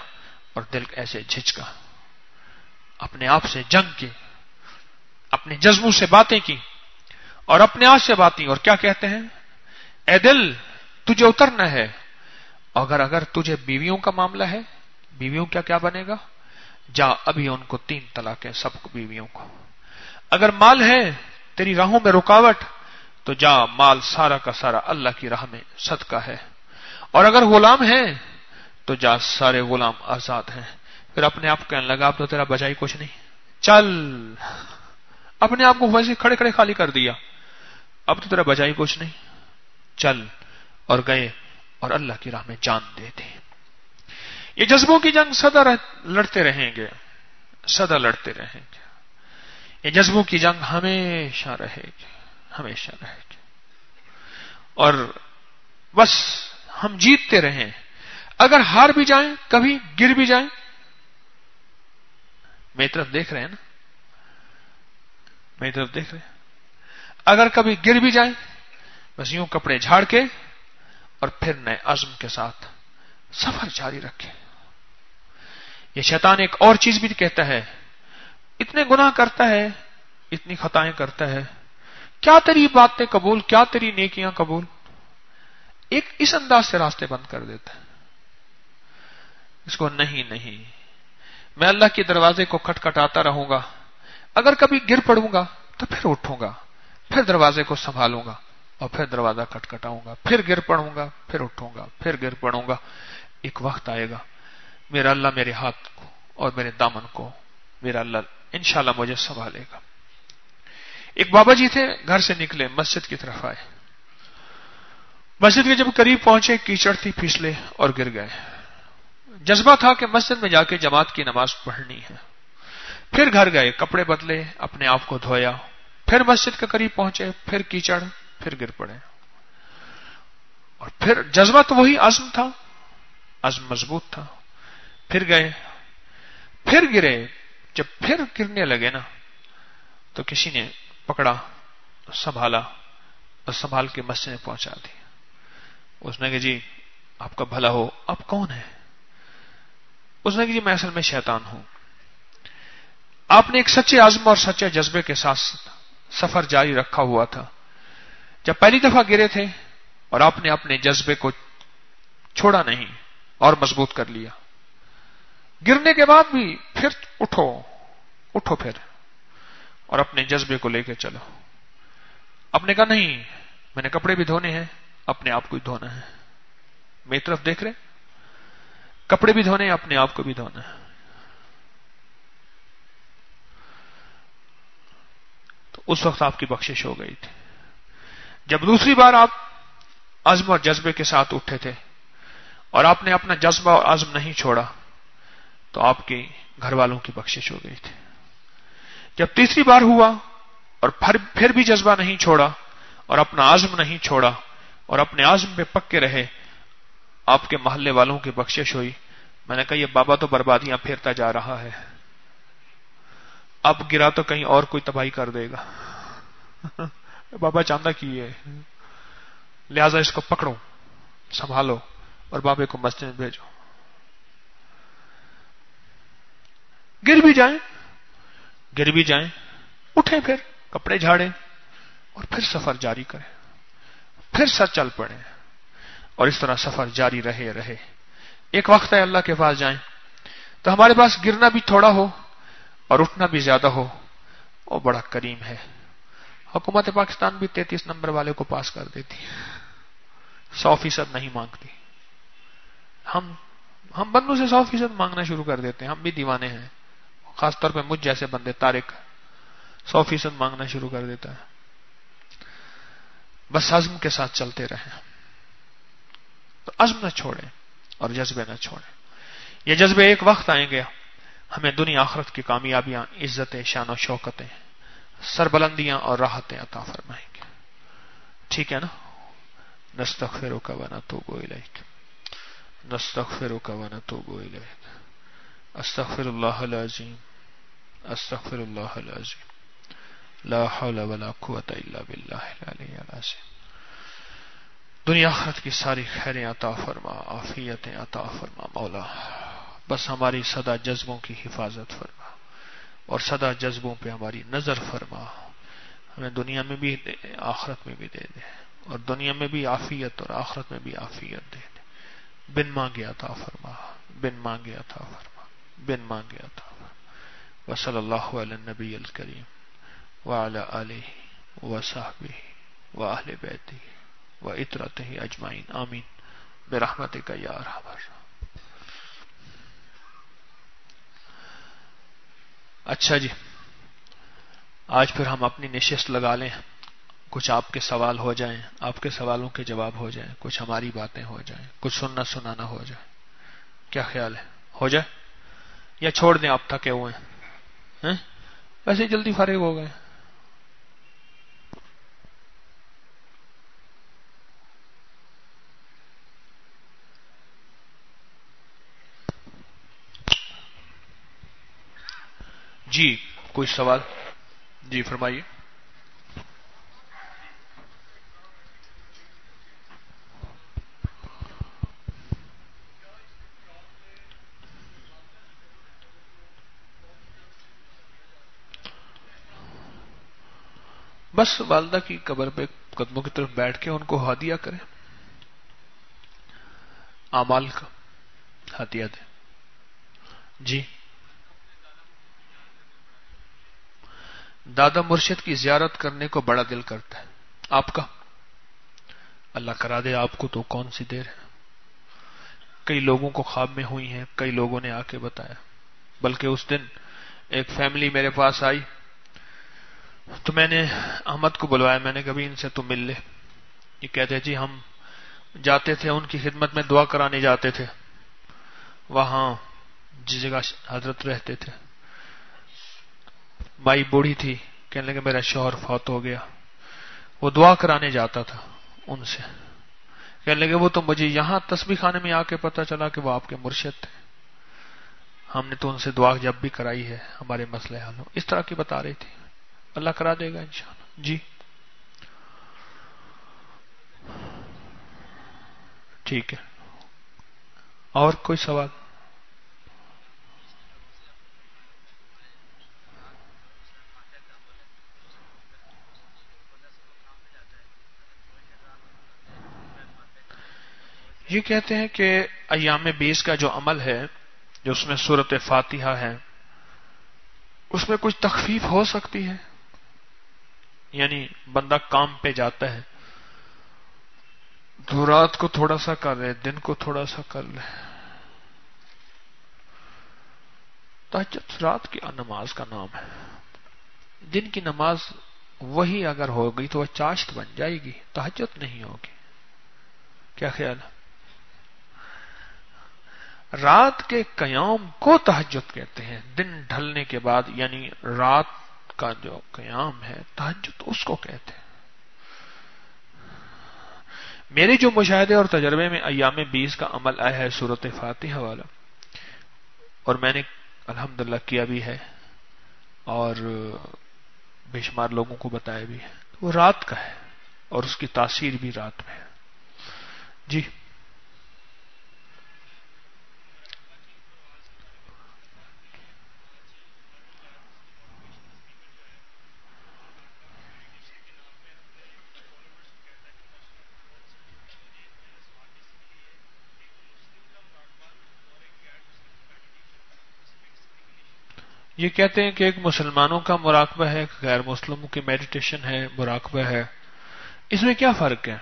Speaker 1: اور دل ایسے جھجکا، اپنے آپ سے جنگ کی، اپنے جذبوں سے باتیں کی اور اپنے آپ سے باتیں. اور کیا کہتے ہیں؟ اے دل تجھے اترنا ہے، اگر تجھے بیویوں کا معاملہ ہے، بیویوں کیا بنے گا؟ جا ابھی ان کو 3 طلاقیں سب کو بیویوں کو. اگر مال ہے تیری راہوں میں رکاوٹ تو جا مال سارا کا سارا اللہ کی راہ میں صدقہ ہے. اور اگر غلام ہے تو جا سارے غلام آزاد ہیں. پھر اپنے آپ کہنے لگا اب تو تیرا بجائی کچھ نہیں، چل. اپنے آپ کو ویسے کھڑے کھڑے خالی کر دیا، اب تو تیرا بجائی کچھ نہیں، چل. اور گئے اور اللہ کی راہ میں جان دے دی. یہ جذبوں کی جنگ سدا لڑتے رہیں گے، سدا لڑتے رہیں گے. یہ جذبوں کی جنگ ہمیشہ رہے گی، ہمیشہ رہے گی. اور بس ہم جیتتے رہیں. اگر ہار بھی جائیں، کبھی گر بھی جائیں، میری طرف دیکھ رہے ہیں نا، میری طرف دیکھ رہے ہیں. اگر کبھی گر بھی جائیں بس یوں کپڑے جھاڑ کے اور پھر نئے عزم کے ساتھ سفر جاری رکھیں. یہ شیطان ایک اور چیز بھی کہتا ہے، اتنے گناہ کرتا ہے، اتنی خطائیں کرتا ہے، کیا تیری باتیں قبول، کیا تیری نیکیاں قبول. ایک اس انداز سے راستے بند کر دیتا ہے اس کو. نہیں میں اللہ کے دروازے کو کھٹکھٹاتا رہوں گا، اگر کبھی گر پڑوں گا تو پھر اٹھوں گا، پھر دروازے کو سنبھالوں گا اور پھر دروازہ کھٹکھٹاؤں گا، پھر گر پڑوں گا، پھر اٹھوں گا، پھر گر پڑوں گا. ایک وقت آئے گا میرا اللہ میرے ہاتھ کو اور میرے دامن کو، میرا اللہ انشاءاللہ مجھے سنبھالے گا. ایک بابا جی تھے، گھر سے نکلے، مسجد کی طرف آئے. مسجد کے جب قریب پہنچے کیچڑ تھی، پھسلے اور گر گئے. جذبہ تھا کہ مسجد میں جا کے جماعت کی نماز پڑھنی ہے. پھر گھر گئے، کپڑے بدلے، اپنے آپ کو دھویا، پھر مسجد کے قریب پہنچے، پھر کیچڑ، پھر گر پڑے. اور پھر جذبہ تو وہی، عزم تھا، عزم مضبوط تھا. پھر گئے، پھر گرے. جب پھر گرنے لگے نا تو کسی نے پکڑا، سنبھالا اور سنبھال کے مسجد میں پہنچا دی. اس نے کہا جی آپ کا بھلا ہو، آپ کون ہیں؟ اس نے کہا جی میں اصل میں شیطان ہوں. آپ نے ایک سچے عزم اور سچے جذبے کے ساتھ سفر جاری رکھا ہوا تھا. جب پہلی دفعہ گرے تھے اور آپ نے اپنے جذبے کو چھوڑا نہیں اور مضبوط کر لیا. گرنے کے بعد بھی پھر اٹھو پھر اور اپنے جذبے کو لے کے چلو. آپ نے کہا نہیں میں نے کپڑے بھی دھونے ہیں، اپنے آپ کو بھی دھونا ہے. میری طرف دیکھ رہے، کپڑے بھی دھونے ہیں، اپنے آپ کو بھی دھونا ہے. تو اس وقت آپ کی بخشش ہو گئی تھی. جب دوسری بار آپ عزم اور جذبے کے ساتھ اٹھے تھے اور آپ نے اپنا جذبہ اور عزم نہیں چھوڑا تو آپ کے گھر والوں کی بخشش ہو گئی تھی. جب تیسری بار ہوا اور پھر بھی جذبہ نہیں چھوڑا اور اپنا عزم نہیں چھوڑا اور اپنے عزم پہ پکے رہے، آپ کے محلے والوں کی بخشش ہوئی. میں نے کہا یہ بابا تو بربادیاں پھیرتا جا رہا ہے، اب گرا تو کہیں اور کوئی تباہی کر دے گا. بابا چاندہ کی ہے، لہذا اس کو پکڑو، سنبھالو اور بابے کو مسجد میں بھیجو. گر بھی جائیں اٹھیں، پھر کپڑے جھاڑیں اور پھر سفر جاری کریں، پھر سر چل پڑیں اور اس طرح سفر جاری رہے. ایک وقت ہے اللہ کے پاس جائیں تو ہمارے پاس گرنا بھی تھوڑا ہو اور اٹھنا بھی زیادہ ہو. وہ بڑا کریم ہے. حکومت پاکستان بھی 33 نمبر والے کو پاس کر دیتی، 100% نہیں مانگتی. ہم بندوں سے 100% مانگنا شروع کر دیتے ہیں. ہم بھی دیوانے ہیں، خاص طور پہ مجھ جیسے بندے. طارق 100% مانگنا شروع کر دیتا ہے. بس عزم کے ساتھ چلتے رہیں، تو عزم نہ چھوڑیں اور جذبے نہ چھوڑیں. یہ جذبے ایک وقت آئیں گے ہمیں دنیا آخرت کی کامیابیاں، عزتیں، شان و شوکتیں سربلندیاں اور راحتیں عطا فرمائیں گے. ٹھیک ہے نا؟ نستغفرک و نتوب الیک، نستغفرک و نتوب الیک، استغفر اللہ العظیم، استغفر اللہ العظیم، لا حول ولا قوة الا باللہ العلی العظیم. دنیا آخرت کی ساری خیریں عطا فرما، عافیتیں عطا فرما مولا. بس ہماری سدا جذبوں کی حفاظت فرما اور سدا جذبوں پہ ہماری نظر فرما. ہمیں دنیا میں بھی دے، آخرت میں بھی دے دے، اور دنیا میں بھی عافیت اور آخرت میں بھی عافیت دے دے. بن مانگے عطا فرما، بن مانگے عطا فرما، بن مانگے عطا فرما. وصلی اللہ علی النبی الکریم وعلی آلہ وصحبہ واہل بیتہ وعترتہ اجمعین آمین برحمتک یا ارحم الراحمین. اچھا جی، آج پھر ہم اپنی نشست لگا لیں. کچھ آپ کے سوال ہو جائیں، آپ کے سوالوں کے جواب ہو جائیں، کچھ ہماری باتیں ہو جائیں، کچھ سننا سنانا ہو جائے. کیا خیال ہے؟ ہو جائے یا چھوڑ دیں؟ آپ تھکے ہوئے ہیں؟ ویسے جلدی فارغ ہو گئے. جی کوئی سوال؟ جی فرمائیے. بس والدہ کی قبر پہ قدموں کی طرف بیٹھ کے ان کو ہدیہ کریں، اعمال کا ہدیہ دیں. جی دادا مرشد کی زیارت کرنے کو بڑا دل کرتا ہے. آپ کا اللہ کرا دے آپ کو، تو کون سی دیر ہے. کئی لوگوں کو خواب میں ہوئی ہیں، کئی لوگوں نے آ کے بتایا. بلکہ اس دن ایک فیملی میرے پاس آئی تو میں نے احمد کو بلوایا. میں نے کہا بھی ان سے تو مل لے. یہ کہتے جی ہم جاتے تھے ان کی خدمت میں دعا کرانے جاتے تھے، وہاں جس جگہ حضرت رہتے تھے. مائی بوڑھی تھی، کہنے لگے میرا شوہر فوت ہو گیا. وہ دعا کرانے جاتا تھا ان سے. کہنے لگے وہ تو مجھے یہاں تسبیح خانے میں آ کے پتا چلا کہ وہ آپ کے مرشد تھے. ہم نے تو ان سے دعا جب بھی کرائی ہے ہمارے مسئلے حل ہو. اس طرح کی بتا رہی تھی. اللہ کرا دے گا انشاءاللہ. جی ٹھیک ہے. اور کوئی سوال؟ یہ کہتے ہیں کہ ایام 20 کا جو عمل ہے، جو اس میں سورۃ فاتحہ ہے، اس میں کچھ تخفیف ہو سکتی ہے؟ یعنی بندہ کام پہ جاتا ہے تو رات کو تھوڑا سا کر لے، دن کو تھوڑا سا کر لے. تہجد رات کی نماز کا نام ہے. دن کی نماز وہی اگر ہوگی تو وہ چاشت بن جائے گی، تہجد نہیں ہوگی. کیا خیال ہے؟ رات کے قیام کو تہجد کہتے ہیں. دن ڈھلنے کے بعد یعنی رات کا جو قیام ہے تہجد اس کو کہتے ہیں. میرے جو مشاہدے اور تجربے میں ایام 20 کا عمل آیا ہے سورۃ فاتحہ والا، اور میں نے الحمدللہ کیا بھی ہے اور بے شمار لوگوں کو بتایا بھی ہے، وہ رات کا ہے اور اس کی تاثیر بھی رات میں ہے. جی یہ کہتے ہیں کہ ایک مسلمانوں کا مراقبہ ہے، ایک غیر مسلموں کی میڈیٹیشن ہے، مراقبہ ہے. اس میں کیا فرق ہے؟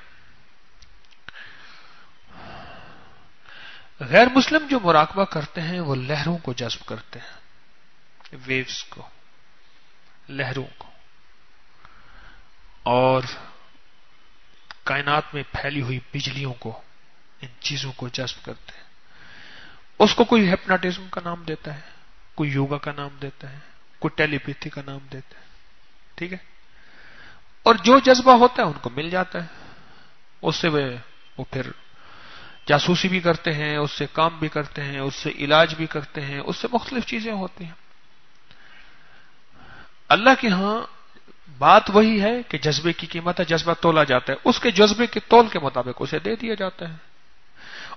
Speaker 1: غیر مسلم جو مراقبہ کرتے ہیں وہ لہروں کو جذب کرتے ہیں، ویوز کو، لہروں کو، اور کائنات میں پھیلی ہوئی بجلیوں کو، ان چیزوں کو جذب کرتے ہیں. اس کو کوئی ہپناٹزم کا نام دیتا ہے، کوئی یوگا کا نام دیتا ہے، کوئی ٹیلی پیتھی کا نام دیتا ہے. ٹھیک ہے. اور جو جذبہ ہوتا ہے ان کو مل جاتا ہے, اس سے وہ پھر جاسوسی بھی کرتے ہیں, اس سے کام بھی کرتے ہیں, اس سے علاج بھی کرتے ہیں, اس سے مختلف چیزیں ہوتی ہیں. اللہ کے ہاں بات وہی ہے کہ جذبے کی قیمت ہے, جذبہ تولا جاتا ہے, اس کے جذبے کے تول کے مطابق اسے دے دیا جاتا ہے.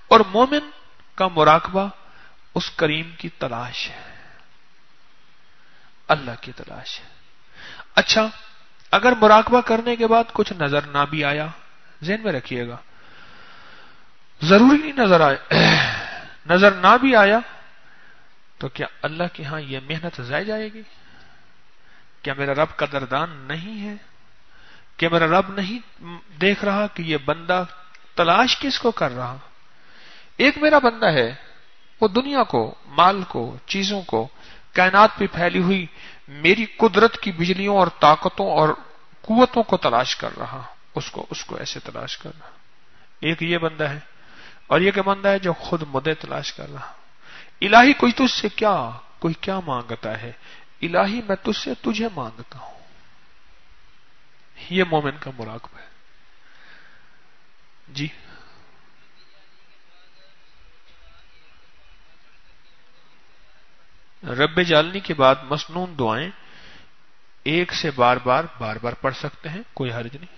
Speaker 1: اور مومن کا مراقبہ اس کریم کی تلاش ہے, اللہ کی تلاش ہے. اچھا, اگر مراقبہ کرنے کے بعد کچھ نظر نہ بھی آیا, ذہن میں رکھیے گا, ضروری نہیں نظر آئے, نظر نہ بھی آیا تو کیا اللہ کے ہاں یہ محنت ضائع جائے گی؟ کیا میرا رب قدردان نہیں ہے؟ کیا میرا رب نہیں دیکھ رہا کہ یہ بندہ تلاش کس کو کر رہا؟ ایک میرا بندہ ہے, وہ دنیا کو, مال کو, چیزوں کو, کائنات پہ پھیلی ہوئی میری قدرت کی بجلیوں اور طاقتوں اور قوتوں کو تلاش کر رہا, اس کو ایسے تلاش کر رہا. ایک یہ بندہ ہے, اور یہ کہ بندہ ہے جو خود مدے تلاش کر رہا. الہی کوئی تجھ سے کوئی کیا مانگتا ہے, الہی میں تجھ سے تجھے مانگتا ہوں. یہ مومن کا مراقبہ ہے. جی رب جالنی کے بعد مسنون دعائیں ایک سے بار بار پڑھ سکتے ہیں, کوئی حرج نہیں.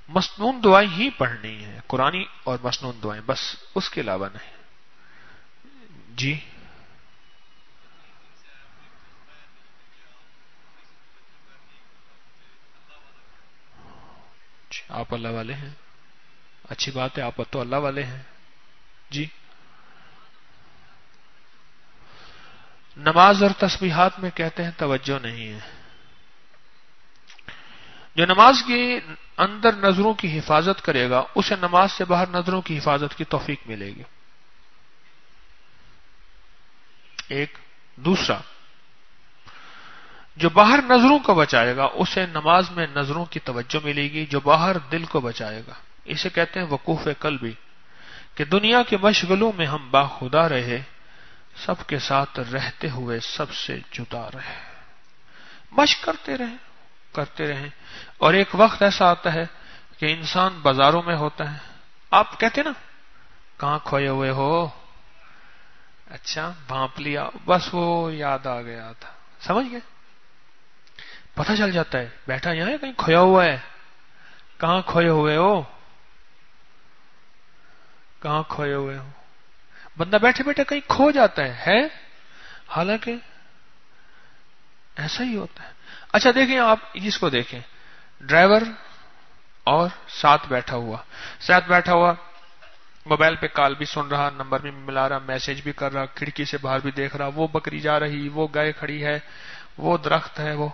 Speaker 1: مسنون دعائیں ہی پڑھنی ہیں, قرآنی اور مسنون دعائیں, بس اس کے علاوہ نہیں. جی آپ اللہ والے ہیں, اچھی بات ہے, آپ تو اللہ والے ہیں. جی نماز اور تسبیحات میں کہتے ہیں توجہ نہیں ہے. جو نماز کے اندر نظروں کی حفاظت کرے گا اسے نماز سے باہر نظروں کی حفاظت کی توفیق ملے گی. ایک دوسرا, جو باہر نظروں کو بچائے گا اسے نماز میں نظروں کی توجہ ملے گی, جو باہر دل کو بچائے گا. اسے کہتے ہیں وقوف قلبی, کہ دنیا کے مشغلوں میں ہم باخدا رہے, سب کے ساتھ رہتے ہوئے سب سے جدا رہے. مشق کرتے رہیں. اور ایک وقت ایسا آتا ہے کہ انسان بازاروں میں ہوتا ہے, آپ کہتے نا کہاں کھوئے ہوئے ہو, اچھا بھانپ لیا, بس وہ یاد آ گیا تھا, سمجھ گئے, پتہ چل جاتا ہے بیٹھا یہاں ہے, کہیں کھویا ہوا ہے. کہاں کھوئے ہوئے ہو, کہاں کھوئے ہوئے ہو. بندہ بیٹھے بیٹھے کہیں کھو جاتا ہے حالانکہ ایسا ہی ہوتا ہے. اچھا دیکھیں, آپ اس کو دیکھیں, ڈرائیور اور ساتھ بیٹھا ہوا موبائل پہ کال بھی سن رہا, نمبر بھی ملا رہا, میسج بھی کر رہا, کھڑکی سے باہر بھی دیکھ رہا, وہ بکری جا رہی, وہ گائے کھڑی ہے, وہ درخت ہے, وہ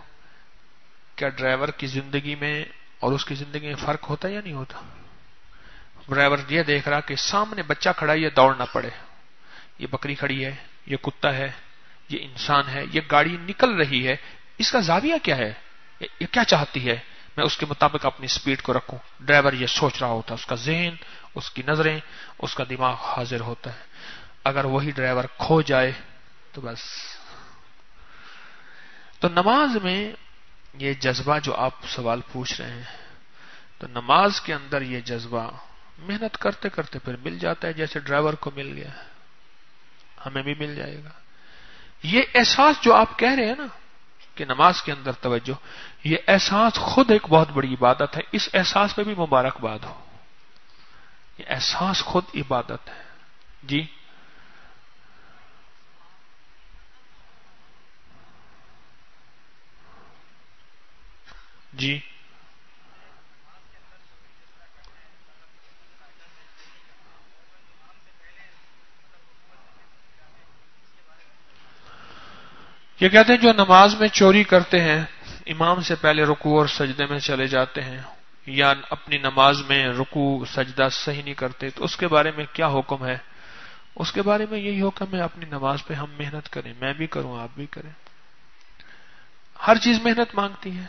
Speaker 1: کیا ڈرائیور کی زندگی میں اور اس کی زندگی میں فرق ہوتا ہے یا نہیں ہوتا؟ ڈرائیور یہ دیکھ رہا کہ سامنے بچہ کھڑا ہے, یہ دوڑ نہ پڑے, یہ بکری کھڑی ہے, یہ کتا ہے, یہ انسان ہے, یہ گاڑی نکل رہی ہے, اس کا زاویہ کیا ہے, یہ کیا چاہتی ہے, میں اس کے مطابق اپنی سپیڈ کو رکھوں. ڈرائیور یہ سوچ رہا ہوتا ہے, اس کا ذہن, اس کی نظریں, اس کا دماغ حاضر ہوتا ہے. اگر وہی ڈرائیور کھو جائے تو بس. تو نماز میں یہ جذبہ جو آپ سوال پوچھ رہے ہیں, تو نماز کے اندر یہ جذبہ محنت کرتے کرتے پھر مل جاتا ہے, جیسے ڈرائیور کو مل گیا, ہمیں بھی مل جائے گا. یہ احساس جو آپ کہہ رہے ہیں نا کہ نماز کے اندر توجہ, یہ احساس خود ایک بہت بڑی عبادت ہے. اس احساس پہ بھی مبارکباد ہو, یہ احساس خود عبادت ہے. جی جی یہ کہتے ہیں جو نماز میں چوری کرتے ہیں, امام سے پہلے رکوع اور سجدے میں چلے جاتے ہیں, یا اپنی نماز میں رکوع سجدہ صحیح نہیں کرتے, تو اس کے بارے میں کیا حکم ہے؟ اس کے بارے میں یہی حکم ہے اپنی نماز پہ ہم محنت کریں, میں بھی کروں, آپ بھی کریں. ہر چیز محنت مانگتی ہے.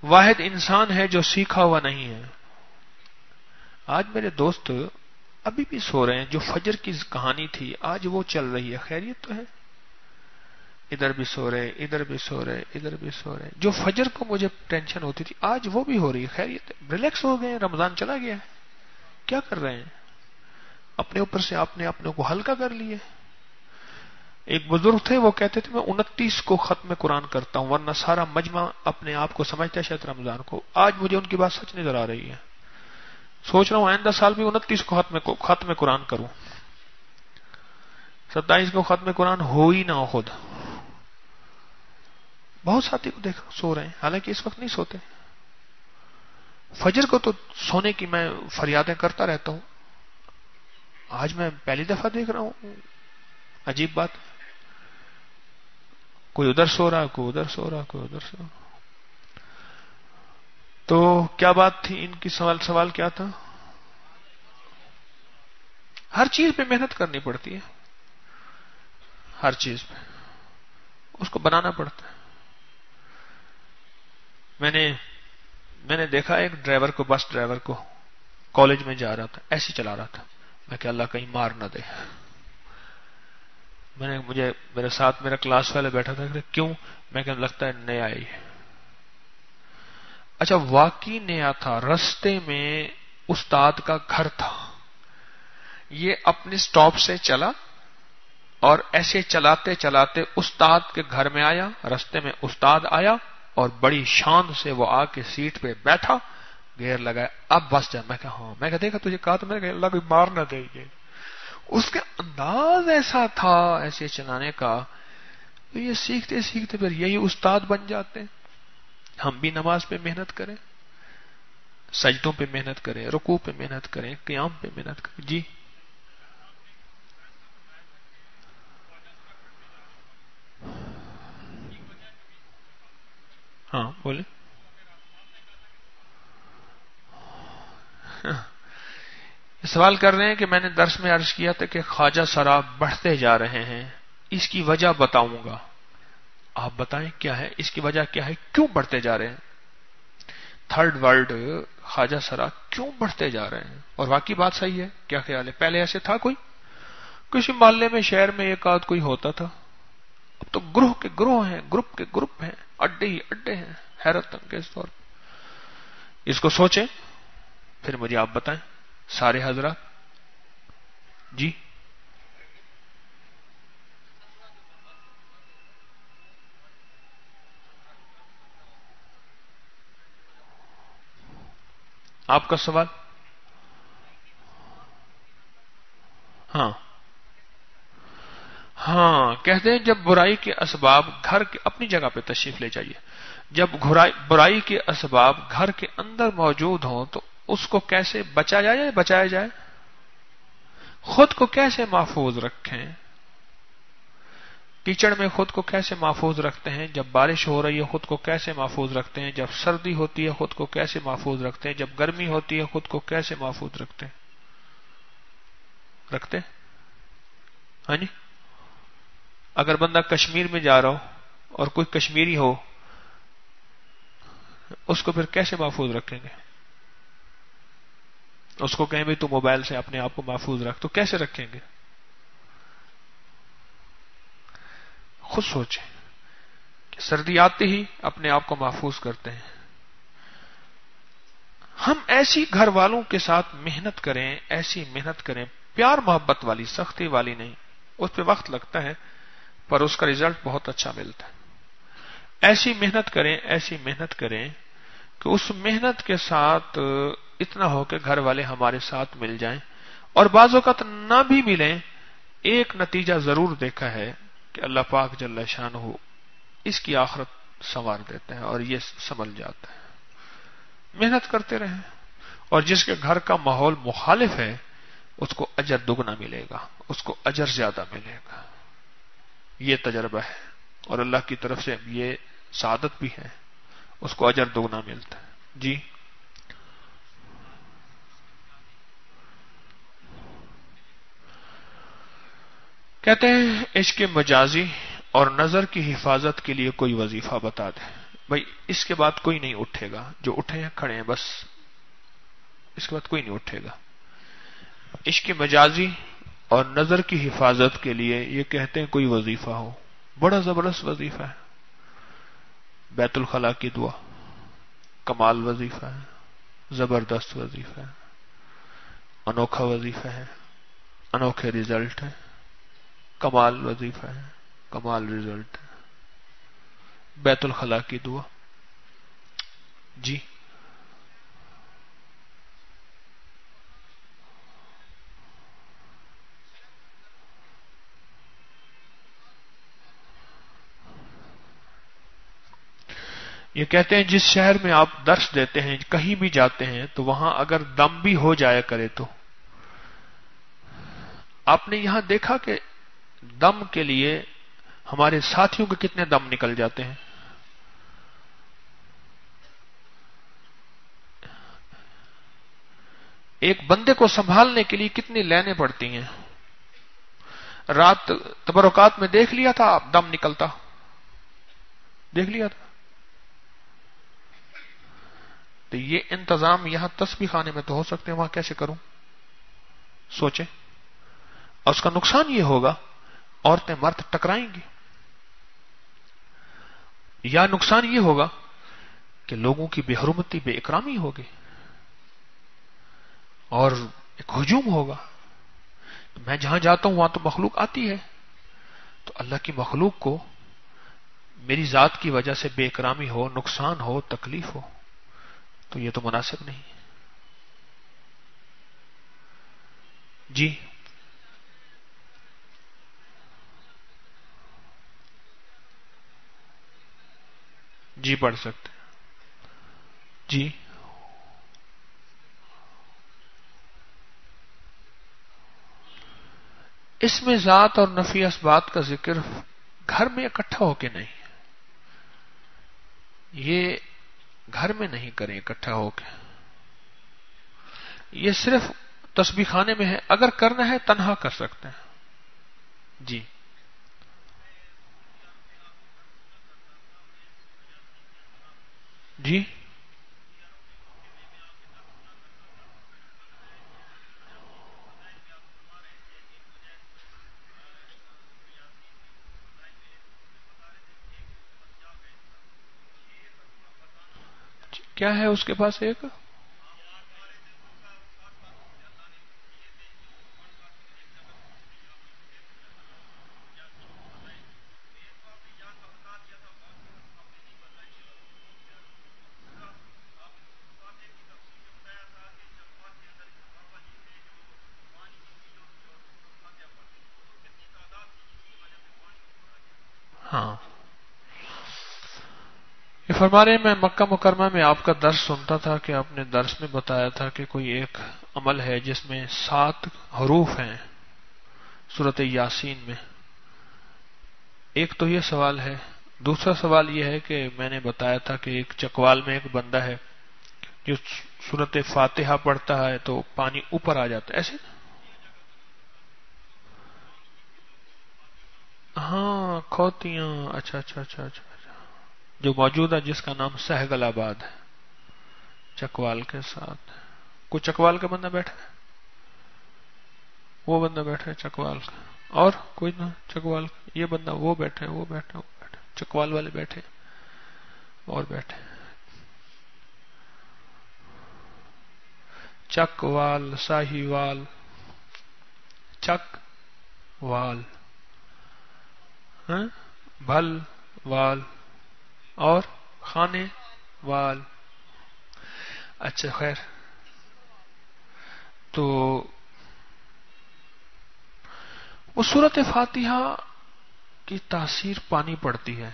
Speaker 1: واحد انسان ہے جو سیکھا ہوا نہیں ہے. آج میرے دوست ابھی بھی سو رہے ہیں, جو فجر کی کہانی تھی آج وہ چل رہی ہے, خیریت تو ہے. ادھر بھی سو رہے، ادھر بھی سو رہے، ادھر بھی سو رہے. جو فجر کو مجھے ٹینشن ہوتی تھی آج وہ بھی ہو رہی ہے. خیریت ہے، ریلیکس ہو گئے. رمضان چلا گیا ہے، کیا کر رہے ہیں؟ اپنے اوپر سے آپ نے اپنے کو ہلکا کر لیے. ایک بزرگ تھے وہ کہتے تھے میں 29 کو ختم قرآن کرتا ہوں، ورنہ سارا مجمع اپنے آپ کو سمجھتا ہے شاید رمضان کو. آج مجھے ان کی بات سچ نظر آ رہی ہے. سوچ رہا ہوں آئندہ سال بھی 29 کو ختم قرآن کروں. 27 کو ختم قرآن ہو ہی نہ ہو خود. بہت ساتھی کو دیکھ سو رہے ہیں، حالانکہ اس وقت نہیں سوتے. فجر کو تو سونے کی میں فریادیں کرتا رہتا ہوں. آج میں پہلی دفعہ دیکھ رہا ہوں، عجیب بات. کوئی ادھر سو رہا، کوئی ادھر سو رہا، کوئی ادھر سو رہا. تو کیا بات تھی ان کی؟ سوال کیا تھا؟ ہر چیز پہ محنت کرنی پڑتی ہے، ہر چیز پہ اس کو بنانا پڑتا ہے. میں نے دیکھا ایک ڈرائیور کو، بس ڈرائیور کو، کالج میں جا رہا تھا، ایسے چلا رہا تھا. میں کہ اللہ کہیں مار نہ دے. مجھے میرے ساتھ میرا کلاس والے بیٹھا تھا کہ کیوں؟ میں کہ لگتا ہے نیا ہی. اچھا واقعی نیا تھا. رستے میں استاد کا گھر تھا. یہ اپنے سٹاپ سے چلا اور ایسے چلاتے چلاتے استاد کے گھر میں آیا. رستے میں استاد آیا اور بڑی شان سے وہ آ کے سیٹ پہ بیٹھا، گیئر لگایا، اب بس جا. میں کہا ہاں. میں کہا دیکھا تجھے کہا تو میں کہ اللہ کوئی مار نہ دے. یہ اس کے انداز ایسا تھا ایسے چلانے کا. تو یہ سیکھتے سیکھتے پھر یہی استاد بن جاتے ہیں. ہم بھی نماز پہ محنت کریں، سجدوں پہ محنت کریں، رکوع پہ محنت کریں، قیام پہ محنت کریں. جی ہاں بولے. سوال کر رہے ہیں کہ میں نے درس میں عرض کیا تھا کہ خواجہ سرا بڑھتے جا رہے ہیں، اس کی وجہ بتاؤں گا. آپ بتائیں کیا ہے اس کی وجہ، کیا ہے، کیوں بڑھتے جا رہے ہیں؟ تھرڈ ورلڈ خواجہ سرا کیوں بڑھتے جا رہے ہیں؟ اور واقعی بات صحیح ہے. کیا خیال ہے؟ پہلے ایسے تھا کوئی؟ کسی محلے میں شہر میں ایک آدھ کوئی ہوتا تھا. اب تو گروہ کے گروہ ہیں، گروپ کے گروپ ہیں، اڈے ہی اڈے ہیں. حیرت انگیز طور پر اس کو سوچیں پھر مجھے آپ بتائیں سارے حضرات. جی آپ کا سوال. ہاں ہاں کہتے ہیں جب برائی کے اسباب گھر کے، اپنی جگہ پہ تشریف لے جائیے، جب برائی کے اسباب گھر کے اندر موجود ہوں تو اس کو کیسے بچایا جائے؟ بچایا جائے خود کو کیسے محفوظ رکھیں؟ کیچڑ میں خود کو کیسے محفوظ رکھتے ہیں؟ جب بارش ہو رہی ہے خود کو کیسے محفوظ رکھتے ہیں؟ جب سردی ہوتی ہے خود کو کیسے محفوظ رکھتے ہیں؟ جب گرمی ہوتی ہے خود کو کیسے محفوظ رکھتے ہیں؟ رکھتے ہاں جی. اگر بندہ کشمیر میں جا رہا ہو اور کوئی کشمیری ہو، اس کو پھر کیسے محفوظ رکھیں گے؟ اس کو کہیں بھی تو موبائل سے اپنے آپ کو محفوظ رکھ، تو کیسے رکھیں گے؟ خود سوچیں کہ سردی آتے ہی اپنے آپ کو محفوظ کرتے ہیں. ہم ایسی گھر والوں کے ساتھ محنت کریں، ایسی محنت کریں، پیار محبت والی، سختی والی نہیں. اس پہ وقت لگتا ہے پر اس کا رزلٹ بہت اچھا ملتا ہے. ایسی محنت کریں، ایسی محنت کریں کہ اس محنت کے ساتھ اتنا ہو کہ گھر والے ہمارے ساتھ مل جائیں، اور بعض اوقات نہ بھی ملیں. ایک نتیجہ ضرور دیکھا ہے کہ اللہ پاک جل شانہ اس کی آخرت سنوار دیتے ہیں اور یہ سنبھل جاتا ہے. محنت کرتے رہیں، اور جس کے گھر کا ماحول مخالف ہے اس کو اجر دگنا ملے گا، اس کو اجر زیادہ ملے گا. یہ تجربہ ہے اور اللہ کی طرف سے یہ سعادت بھی ہے، اس کو اجر دگنا ملتا ہے. جی کہتے ہیں عشق مجازی اور نظر کی حفاظت کے لیے کوئی وظیفہ بتا دیں. بھائی اس کے بعد کوئی نہیں اٹھے گا، جو اٹھے ہیں کھڑے ہیں بس، اس کے بعد کوئی نہیں اٹھے گا. عشق مجازی اور نظر کی حفاظت کے لیے یہ کہتے ہیں کوئی وظیفہ ہو بڑا زبردست وظیفہ ہے. بیت الخلا کی دعا کمال وظیفہ ہے، زبردست وظیفہ ہے، انوکھا وظیفہ ہے، انوکھے رزلٹ ہے، کمال وظیفہ ہے، کمال رزلٹ ہے. بیت الخلا کی دعا. جی یہ کہتے ہیں جس شہر میں آپ درس دیتے ہیں، کہیں بھی جاتے ہیں، تو وہاں اگر دم بھی ہو جایا کرے تو آپ نے یہاں دیکھا کہ دم کے لیے ہمارے ساتھیوں کے کتنے دم نکل جاتے ہیں. ایک بندے کو سنبھالنے کے لیے کتنی لائنیں پڑتی ہیں. رات تبرکات میں دیکھ لیا تھا آپ دم نکلتا، دیکھ لیا تھا. تو یہ انتظام یہاں تسبیح خانے میں تو ہو سکتے ہیں، وہاں کیسے کروں؟ سوچیں. اور اس کا نقصان یہ ہوگا عورتیں مرد ٹکرائیں گی، یا نقصان یہ ہوگا کہ لوگوں کی بے حرمتی بے اکرامی ہوگی اور ایک ہجوم ہوگا. میں جہاں جاتا ہوں وہاں تو مخلوق آتی ہے، تو اللہ کی مخلوق کو میری ذات کی وجہ سے بے اکرامی ہو، نقصان ہو، تکلیف ہو، تو یہ تو مناسب نہیں. جی جی پڑھ سکتے ہیں. جی اس میں ذات اور نفی اسبات کا ذکر گھر میں اکٹھا ہو کے نہیں، یہ گھر میں نہیں کریں اکٹھا ہو کے، یہ صرف تسبیح خانے میں ہے. اگر کرنا ہے تنہا کر سکتے ہیں. جی جی کیا ہے اس کے پاس ایک؟ ہاں یہ فرما رہے ہیں میں مکہ مکرمہ میں آپ کا درس سنتا تھا کہ آپ نے درس میں بتایا تھا کہ کوئی ایک عمل ہے جس میں 7 حروف ہیں سورۃ یاسین میں. ایک تو یہ سوال ہے. دوسرا سوال یہ ہے کہ میں نے بتایا تھا کہ ایک چکوال میں ایک بندہ ہے جو سورۃ فاتحہ پڑھتا ہے تو پانی اوپر آ جاتا ہے ایسے. ہاں کھوتیاں، اچھا اچھا اچھا اچھا اچھا. جو موجود ہے جس کا نام سہگل آباد ہے چکوال کے ساتھ. کوئی چکوال کا بندہ بیٹھا ہے؟ وہ بندہ بیٹھا ہے چکوال کا. اور کوئی نہ چکوال کا. یہ بندہ، وہ بیٹھے، وہ بیٹھے، وہ بیٹھے، چکوال والے بیٹھے اور بیٹھے. چک وال، ساہی وال، چک وال، بھل وال اور خانے وال. اچھا خیر. تو وہ سورۃ فاتحہ کی تاثیر پانی پڑتی ہے.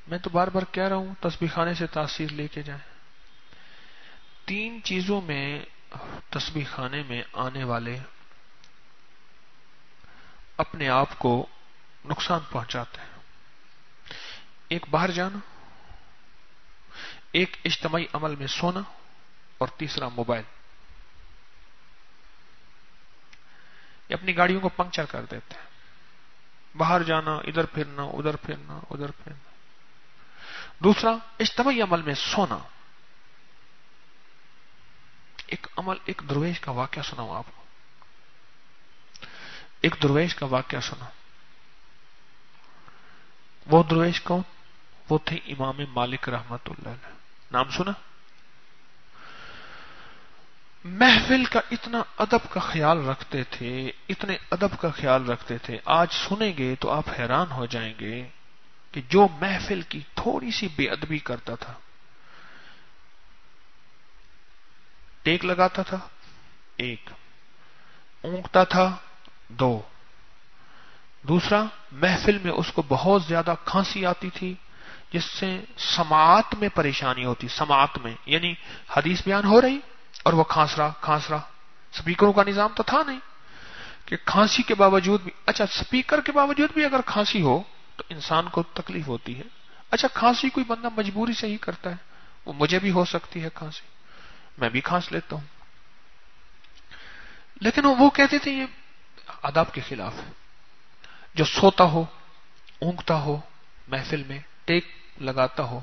Speaker 1: میں تو بار بار کہہ رہا ہوں تسبیح خانے سے تاثیر لے کے جائیں. 3 چیزوں میں تسبیح خانے میں آنے والے اپنے آپ کو نقصان پہنچاتے ہیں. ایک باہر جانا، ایک اجتماعی عمل میں سونا، اور تیسرا موبائل. یہ اپنی گاڑیوں کو پنکچر کر دیتے ہیں. باہر جانا، ادھر پھرنا، ادھر پھرنا، ادھر پھرنا. دوسرا اجتماعی عمل میں سونا. ایک عمل، ایک درویش کا واقعہ سناؤں آپ کو. ایک درویش کا واقعہ سنا. وہ درویش کون؟ وہ تھے امام مالک رحمت اللہ علیہ. نام سنا؟ محفل کا اتنا ادب کا خیال رکھتے تھے، اتنے ادب کا خیال رکھتے تھے. آج سنیں گے تو آپ حیران ہو جائیں گے کہ جو محفل کی تھوڑی سی بے ادبی کرتا تھا، ٹیک لگاتا تھا 1، اونگتا تھا 2، دوسرا محفل میں اس کو بہت زیادہ کھانسی آتی تھی جس سے سماعت میں پریشانی ہوتی. سماعت میں یعنی حدیث بیان ہو رہی اور وہ کھانس رہا. سپیکروں کا نظام تو تھا نہیں کہ کھانسی کے باوجود بھی، اچھا سپیکر کے باوجود بھی اگر کھانسی ہو تو انسان کو تکلیف ہوتی ہے. اچھا کھانسی کوئی بندہ مجبوری سے ہی کرتا ہے، وہ مجھے بھی ہو سکتی ہے کھانسی، میں بھی کھانس لیتا ہوں. لیکن وہ کہتے تھے یہ آداب کے خلاف ہے. جو سوتا ہو، اونگتا ہو، محفل میں ٹیک لگاتا ہو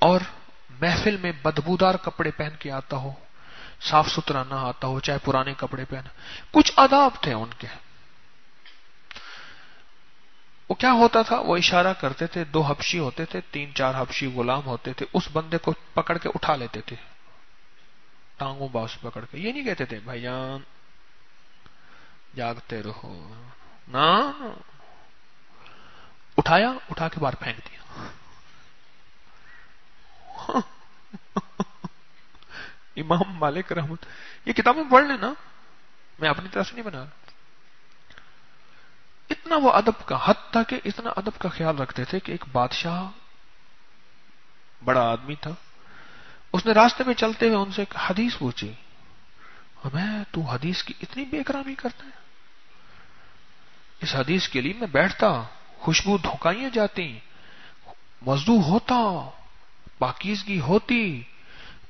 Speaker 1: اور محفل میں بدبودار کپڑے پہن کے آتا ہو، صاف ستھرا نہ آتا ہو، چاہے پرانے کپڑے پہنے، کچھ آداب تھے ان کے. وہ کیا ہوتا تھا، وہ اشارہ کرتے تھے، 2 حبشی ہوتے تھے، 3-4 حبشی غلام ہوتے تھے، اس بندے کو پکڑ کے اٹھا لیتے تھے، ٹانگوں باس پکڑ کے. یہ نہیں کہتے تھے بھائی جان جاگتے رہو، نہ اٹھایا، اٹھا کے باہر پھینک دیا. امام مالک رحمت، یہ کتابیں پڑھ لینا، میں اپنی طرف سے نہیں بنا رہا. اتنا وہ ادب کا، حتیٰ کہ اتنا ادب کا خیال رکھتے تھے کہ ایک بادشاہ بڑا آدمی تھا، اس نے راستے میں چلتے ہوئے ان سے ایک حدیث پوچھی. ہمیں تو حدیث کی اتنی بے احترامی کرتا ہے، اس حدیث کے لیے میں بیٹھتا، خوشبو دھوکائیاں جاتی، وضو ہوتا، پاکیزگی ہوتی،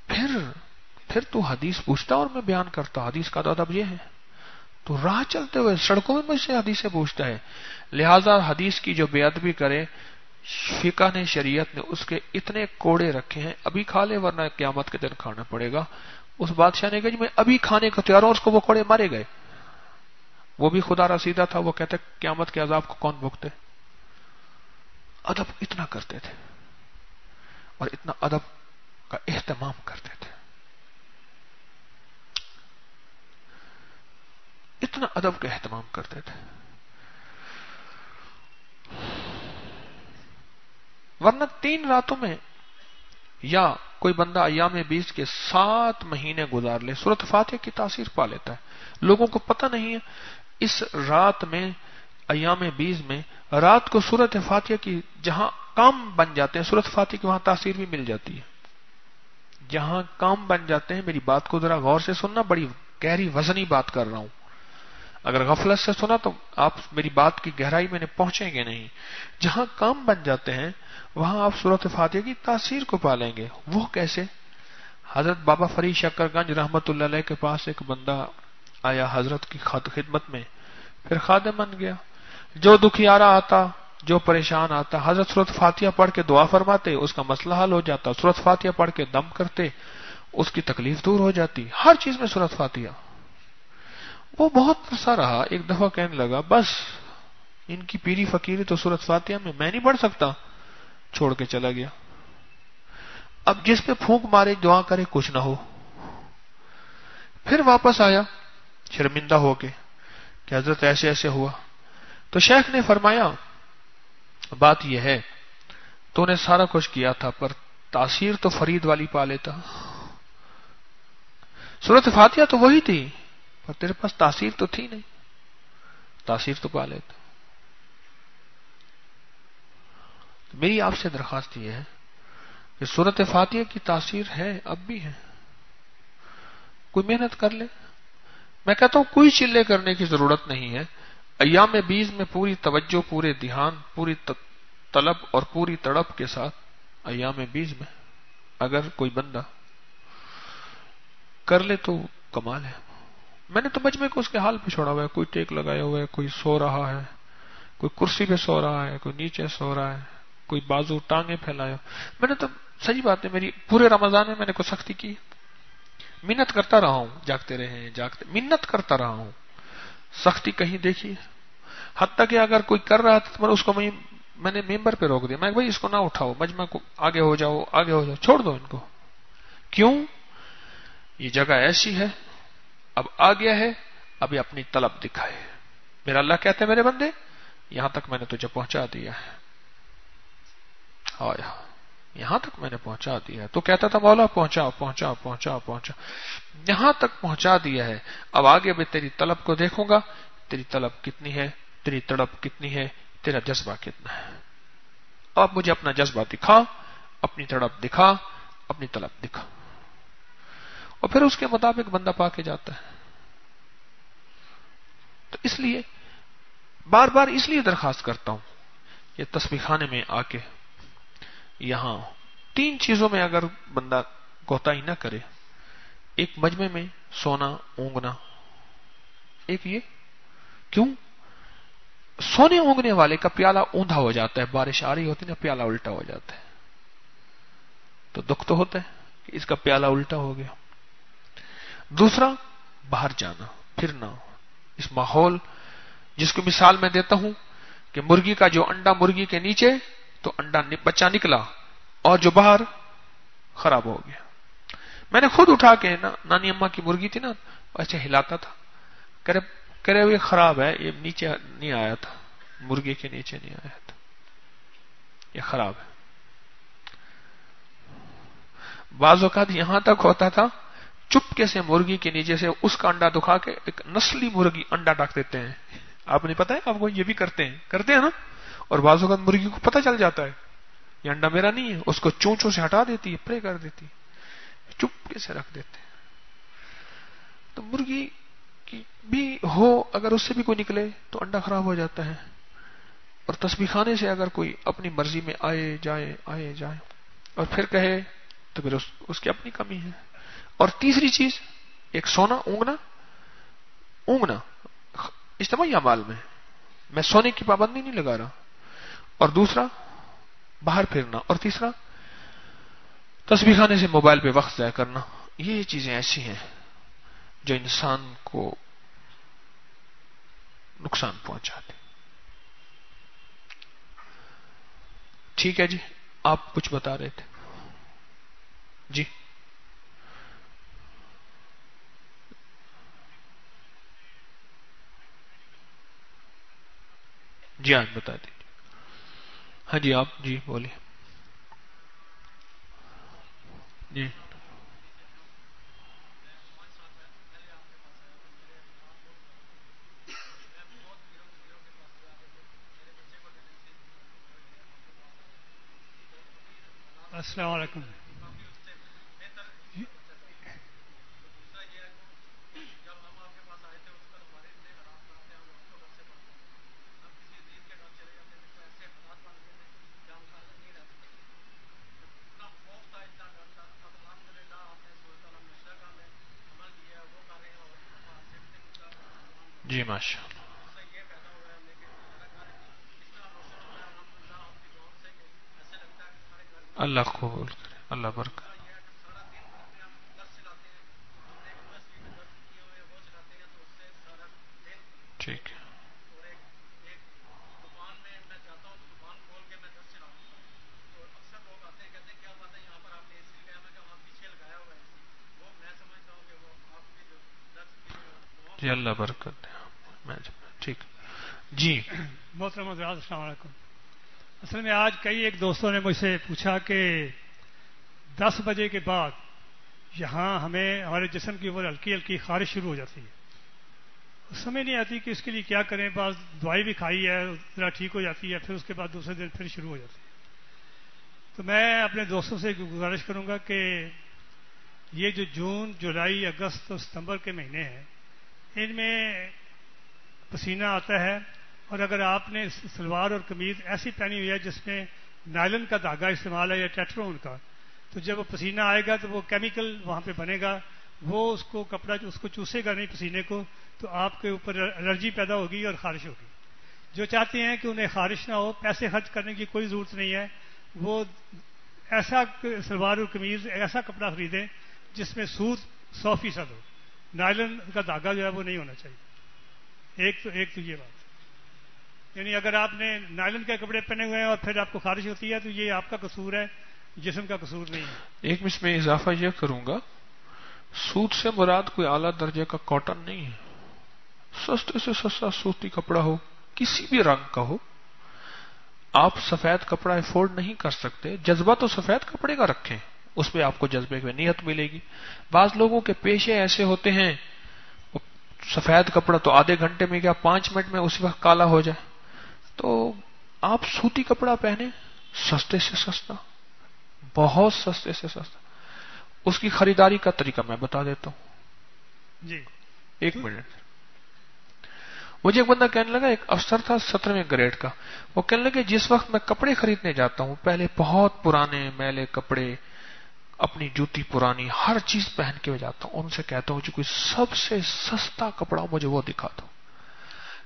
Speaker 1: پھر تو حدیث پوچھتا اور میں بیان کرتا. حدیث کا تو ادب یہ ہے. تو راہ چلتے ہوئے سڑکوں میں مجھ سے حدیثیں پوچھتا ہے. لہذا حدیث کی جو بے ادبی کرے، فقہ نے، شریعت نے اس کے اتنے کوڑے رکھے ہیں، ابھی کھا لے ورنہ قیامت کے دن کھانا پڑے گا. اس بادشاہ نے کہا جی میں ابھی کھانے کو تیار ہوں، اس کو وہ کوڑے مارے گئے. وہ بھی خدا رسیدہ تھا، وہ کہتے قیامت کے عذاب کو کون بھگتے. ادب اتنا کرتے تھے اور اتنا ادب کا اہتمام کرتے تھے، اتنا ادب کا اہتمام کرتے تھے. ورنہ 3 راتوں میں یا کوئی بندہ ایام 20 کے 7 مہینے گزار لے، سورۃ فاتحہ کی تاثیر پا لیتا ہے. لوگوں کو پتہ نہیں ہے اس رات میں، ایام 20 میں رات کو سورۃ فاتحہ کی جہاں کام بن جاتے ہیں، سورۃ فاتحہ کی وہاں تاثیر بھی مل جاتی ہے. جہاں کام بن جاتے ہیں، میری بات کو ذرا غور سے سننا، بڑی گہری وزنی بات کر رہا ہوں. اگر غفلت سے سنا تو آپ میری بات کی گہرائی میں پہنچیں گے نہیں. جہاں کام بن جاتے ہیں وہاں آپ سورۃ فاتحہ کی تاثیر کو پالیں گے. وہ کیسے؟ حضرت بابا فرید شکر گنج رحمت اللہ علیہ کے پاس ایک بندہ آیا حضرت کی خدمت میں، پھر خادم بن گیا. جو دکھیارا آتا، جو پریشان آتا، حضرت سورۃ فاتحہ پڑھ کے دعا فرماتے، اس کا مسئلہ حل ہو جاتا. سورۃ فاتحہ پڑھ کے دم کرتے، اس کی تکلیف دور ہو جاتی. ہر چیز میں سورۃ فاتحہ. وہ بہت عرصہ رہا، ایک دفعہ کہنے لگا بس ان کی پیری فقیری تو سورۃ فاتحہ میں نہیں پڑھ سکتا، چھوڑ کے چلا گیا. اب جس پہ پھونک مارے دعا کرے کچھ نہ ہو. پھر واپس آیا شرمندہ ہو کے کہ حضرت ایسے ایسے ہوا. تو شیخ نے فرمایا بات یہ ہے، تو نے سارا کچھ کیا تھا پر تاثیر تو فرید والی پا لیتا. سورۃ فاتحہ تو وہی تھی پر تیرے پاس تاثیر تو تھی نہیں، تاثیر تو پا لیتا. میری آپ سے درخواست یہ ہے کہ سورۃ فاتحہ کی تاثیر ہے، اب بھی ہے. کوئی محنت کر لے. میں کہتا ہوں کوئی چلے کرنے کی ضرورت نہیں ہے. ایام 20 میں پوری توجہ، پورے دھیان، پوری طلب اور پوری تڑپ کے ساتھ ایام 20 میں اگر کوئی بندہ کر لے تو کمال ہے. میں نے تو مجمع کو اس کے حال پہ چھوڑا ہوا ہے. کوئی ٹیک لگایا ہوا ہے، کوئی سو رہا ہے، کوئی کرسی پہ سو رہا ہے، کوئی نیچے سو رہا ہے، کوئی بازو ٹانگیں پھیلایا. میں نے تو صحیح بات ہے، میری پورے رمضان میں نے کوئی سختی کی، منت کرتا رہا ہوں، جاگتے رہے، منت کرتا رہا ہوں. سختی کہیں دیکھی ہے؟ حتیٰ کہ اگر کوئی کر رہا تھا تو اس کو میں نے ممبر پہ روک دیا، میں بھائی اس کو نہ اٹھاؤ، مجمع کو آگے ہو جاؤ، آگے ہو جاؤ، چھوڑ دو ان کو. کیوں؟ یہ جگہ ایسی ہے، اب آ گیا ہے، ابھی اپنی طلب دکھائے. میرا اللہ کہتے ہیں میرے بندے یہاں تک میں نے تجھے پہنچا دیا ہے. آیا یہاں تک میں نے پہنچا دیا ہے. تو کہتا تھا مولا پہنچا پہنچا پہنچا پہنچا، یہاں تک پہنچا دیا ہے، اب آگے میں تیری طلب کو دیکھوں گا، تیری طلب کتنی ہے، تیری تڑپ کتنی ہے، تیرا جذبہ کتنا ہے. اب مجھے اپنا جذبہ دکھا، اپنی تڑپ دکھا، اپنی طلب دکھا، اور پھر اس کے مطابق بندہ پا کے جاتا ہے. تو اس لیے بار بار اس لیے درخواست کرتا ہوں کہ تسبیح خانے میں آ کے یہاں 3 چیزوں میں اگر بندہ کوتاہی نہ کرے، ایک مجمع میں سونا اونگنا، ایک یہ کیوں سونے اونگنے والے کا پیالہ اوندھا ہو جاتا ہے، بارش آ رہی ہوتی نا پیالہ الٹا ہو جاتا ہے، تو دکھ تو ہوتا ہے کہ اس کا پیالہ الٹا ہو گیا. دوسرا باہر جانا پھرنا، اس ماحول جس کو مثال میں دیتا ہوں کہ مرغی کا جو انڈا مرغی کے نیچے تو انڈا بچہ نکلا اور جو باہر خراب ہو گیا. میں نے خود اٹھا کے نانی اماں کی مرغی تھی نا ایسے ہلاتا تھا، کرے ہوئے خراب ہے، یہ نیچے نہیں آیا تھا، مرغی کے نیچے نہیں آیا تھا، یہ خراب ہے. بعض اوقات یہاں تک ہوتا تھا چپکے سے مرغی کے نیچے سے اس کا انڈا دکھا کے ایک نسلی مرغی انڈا ڈاک دیتے ہیں. آپ نے پتا ہے آپ کو یہ بھی کرتے ہیں نا. اور بعض اوقات مرغی کو پتہ چل جاتا ہے یہ انڈا میرا نہیں ہے، اس کو چونچوں سے ہٹا دیتی ہے، پرے کر دیتی ہے، چپکے سے رکھ دیتے ہیں. تو مرغی کی بھی ہو اگر اس سے بھی کوئی نکلے تو انڈا خراب ہو جاتا ہے. اور تسبیح خانے سے اگر کوئی اپنی مرضی میں آئے جائے اور پھر کہے تو پھر اس کی اپنی کمی ہے. اور تیسری چیز ایک سونا اونگنا اجتماعی اعمال میں سونے کی پابندی نہیں لگا رہا، اور دوسرا باہر پھرنا، اور تیسرا تسبیح خانے سے موبائل پہ وقت ضائع کرنا. یہ چیزیں ایسی ہیں جو انسان کو نقصان پہنچاتے. ٹھیک ہے جی، آپ کچھ بتا رہے تھے جی. جی آج بتا دیجیے. ہاں جی آپ جی بولیے. جی
Speaker 2: السلام علیکم.
Speaker 1: جی ماشاء اللہ، اللہ قبول کرے، اللہ برکت. ٹھیک ہے. جی اللہ برکت دے. ٹھیک جی.
Speaker 2: محترم حضرات السلام علیکم. اصل میں آج کئی ایک دوستوں نے مجھ سے پوچھا کہ 10 بجے کے بعد یہاں ہمیں ہمارے جسم کی اوپر ہلکی ہلکی خارش شروع ہو جاتی ہے. سمجھ نہیں آتی کہ اس کے لیے کیا کریں. بعض دوائی بھی کھائی ہے ذرا ٹھیک ہو جاتی ہے، پھر اس کے بعد دوسرے دن پھر شروع ہو جاتی ہے. تو میں اپنے دوستوں سے گزارش کروں گا کہ یہ جو جون جولائی اگست اور ستمبر کے مہینے ہیں ان میں پسینہ آتا ہے، اور اگر آپ نے سلوار اور قمیض ایسی پہنی ہوئی ہے جس میں نائلن کا دھاگا استعمال ہے یا ٹیٹرون کا، تو جب وہ پسینہ آئے گا تو وہ کیمیکل وہاں پہ بنے گا، وہ اس کو کپڑا اس کو چوسے گا نہیں پسینے کو، تو آپ کے اوپر الرجی پیدا ہوگی اور خارش ہوگی. جو چاہتے ہیں کہ انہیں خارش نہ ہو، پیسے خرچ کرنے کی کوئی ضرورت نہیں ہے، وہ ایسا سلوار اور قمیض ایسا کپڑا خریدیں جس میں سوت 100% ہو، نائلن کا دھاگا جو ہے وہ نہیں ہونا چاہیے. ایک تو یہ بات، یعنی اگر آپ نے نائلن کے کپڑے پہنے ہوئے ہیں اور پھر آپ کو خارش ہوتی ہے تو یہ آپ کا قصور ہے، جسم کا قصور نہیں ہے۔
Speaker 1: ایک اس میں اضافہ یہ کروں گا، سوت سے مراد کوئی اعلیٰ درجے کا کاٹن نہیں ہے، سستے سے سستا سوتی کپڑا ہو، کسی بھی رنگ کا ہو۔ آپ سفید کپڑا افورڈ نہیں کر سکتے، جذبہ تو سفید کپڑے کا رکھیں، اس پہ آپ کو جذبے میں نیت ملے گی۔ بعض لوگوں کے پیشے ایسے ہوتے ہیں، سفید کپڑا تو آدھے گھنٹے میں کیا 5 منٹ میں اسی وقت کالا ہو جائے، تو آپ سوتی کپڑا پہنے، سستے سے سستا، بہت سستے سے سستا۔ اس کی خریداری کا طریقہ میں بتا دیتا ہوں،
Speaker 2: جی
Speaker 1: 1 منٹ۔ مجھے ایک بندہ کہنے لگا، ایک افسر تھا 17ویں گریڈ کا، وہ کہنے لگے جس وقت میں کپڑے خریدنے جاتا ہوں پہلے بہت پرانے میلے کپڑے، اپنی جوتی پرانی، ہر چیز پہن کے جاتا ہوں، ان سے کہتا ہوں جو کوئی سب سے سستا کپڑا مجھے وہ دکھا دو۔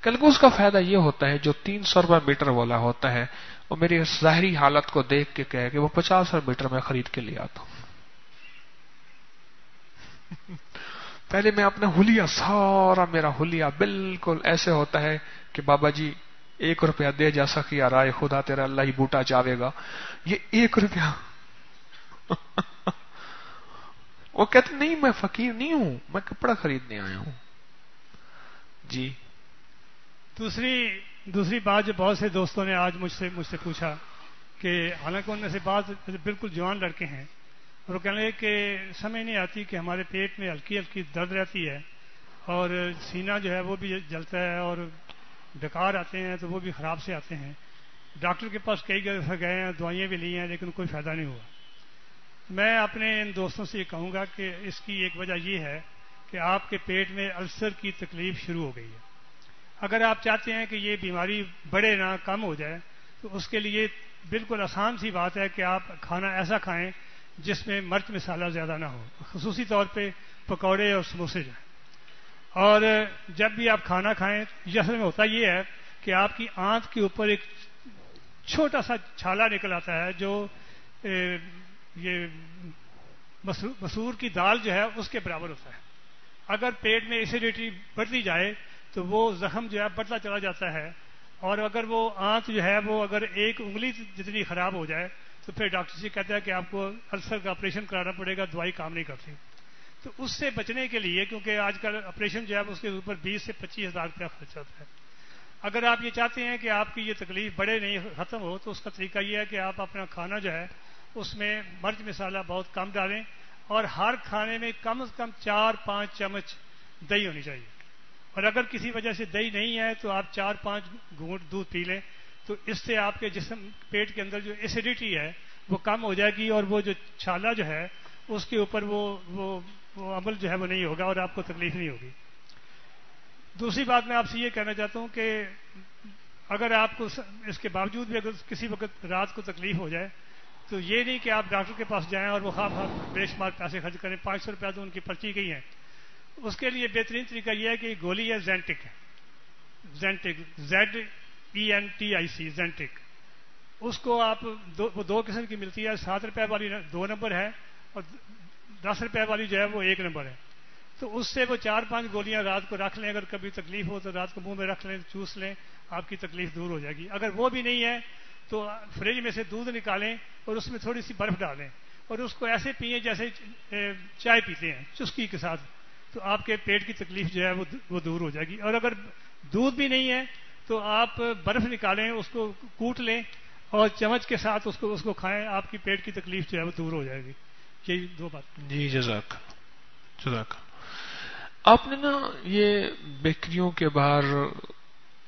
Speaker 1: کہنے لگے اس کا فائدہ یہ ہوتا ہے جو 300 روپے میٹر والا ہوتا ہے وہ میری ظاہری حالت کو دیکھ کے کہے کہ وہ 50 میٹر میں خرید کے لے آتا ہوں۔ پہلے میں اپنا حلیہ، سارا میرا حلیہ بالکل ایسے ہوتا ہے کہ بابا جی 1 روپیہ دے جا سکیا رائے خدا تیرا اللہ ہی بوٹا چاہے گا، یہ 1 روپیہ۔ وہ کہتے نہیں میں فقیر نہیں ہوں، میں کپڑا خریدنے آیا ہوں۔ جی
Speaker 2: دوسری بات جو بہت سے دوستوں نے آج مجھ سے پوچھا کہ حالانکہ ان میں سے بعض بالکل جوان لڑکے ہیں، اور وہ کہنے لگے کہ سمجھ نہیں آتی کہ ہمارے پیٹ میں ہلکی ہلکی درد رہتی ہے اور سینہ جو ہے وہ بھی جلتا ہے اور ڈکار آتے ہیں تو وہ بھی خراب سے آتے ہیں، ڈاکٹر کے پاس کئی دفعہ گئے ہیں، دوائیاں بھی لی ہیں لیکن کوئی فائدہ نہیں ہوا۔ میں اپنے ان دوستوں سے یہ کہوں گا کہ اس کی ایک وجہ یہ ہے کہ آپ کے پیٹ میں السر کی تکلیف شروع ہو گئی ہے۔ اگر آپ چاہتے ہیں کہ یہ بیماری بڑھے نہ کم ہو جائے تو اس کے لیے بالکل آسان سی بات ہے کہ آپ کھانا ایسا کھائیں جس میں مرچ مسالہ زیادہ نہ ہو، خصوصی طور پہ پکوڑے اور سموسے جو ہیں۔ اور جب بھی آپ کھانا کھائیں یہ اصل میں ہوتا یہ ہے کہ آپ کی آنت کے اوپر ایک چھوٹا سا چھالا نکل آتا ہے جو یہ مسور کی دال جو ہے اس کے برابر ہوتا ہے۔ اگر پیٹ میں ایسیڈیٹی بڑھتی جائے تو وہ زخم جو ہے بڑھتا چلا جاتا ہے، اور اگر وہ آنت جو ہے وہ اگر 1 انگلی جتنی خراب ہو جائے تو پھر ڈاکٹر سے کہتا ہے کہ آپ کو السر کا آپریشن کرانا پڑے گا، دوائی کام نہیں کرتی۔ تو اس سے بچنے کے لیے، کیونکہ آج کل آپریشن جو ہے اس کے اوپر 20 سے 25 ہزار روپیہ خرچ ہوتا ہے، اگر آپ یہ چاہتے ہیں کہ آپ کی یہ تکلیف بڑے نہیں ختم ہو تو اس کا طریقہ یہ ہے کہ آپ اپنا کھانا جو ہے اس میں مرچ مسالہ بہت کم ڈالیں، اور ہر کھانے میں کم از کم 4-5 چمچ دہی ہونی چاہیے، اور اگر کسی وجہ سے دہی نہیں ہے تو آپ 4-5 گھونٹ دودھ پی لیں، تو اس سے آپ کے جسم پیٹ کے اندر جو ایسیڈیٹی ہے وہ کم ہو جائے گی، اور وہ جو چھالا جو ہے اس کے اوپر وہ عمل جو ہے وہ نہیں ہوگا اور آپ کو تکلیف نہیں ہوگی۔ دوسری بات میں آپ سے یہ کہنا چاہتا ہوں کہ اگر آپ کو اس کے باوجود بھی اگر کسی وقت رات کو تکلیف ہو جائے تو یہ نہیں کہ آپ ڈاکٹر کے پاس جائیں اور وہ خواہ بے شمار پیسے خرچ کریں، 500 روپیہ تو ان کی پرچی گئی ہے۔ اس کے لیے بہترین طریقہ یہ ہے کہ گولی ہے زینٹک، ZENTIC زینٹک۔ اس کو آپ وہ 2 قسم کی ملتی ہے، 7 روپے والی 2 نمبر ہے اور 10 روپے والی جو ہے وہ 1 نمبر ہے۔ تو اس سے وہ 4-5 گولیاں رات کو رکھ لیں، اگر کبھی تکلیف ہو تو رات کو منہ میں رکھ لیں، چوس لیں، آپ کی تکلیف دور ہو جائے گی۔ اگر وہ بھی نہیں ہے تو فریج میں سے دودھ نکالیں اور اس میں تھوڑی سی برف ڈالیں اور اس کو ایسے پئیں جیسے چائے پیتے ہیں چسکی کے ساتھ، تو آپ کے پیٹ کی تکلیف جو ہے وہ دور ہو جائے گی۔ اور اگر دودھ بھی نہیں ہے تو آپ برف نکالیں، اس کو کوٹ لیں اور چمچ کے ساتھ اس کو کھائیں، آپ کی پیٹ کی تکلیف جو ہے وہ دور ہو جائے گی۔ یہی 2 بات۔
Speaker 1: جی جزاک آپ نے نا یہ بیکریوں کے باہر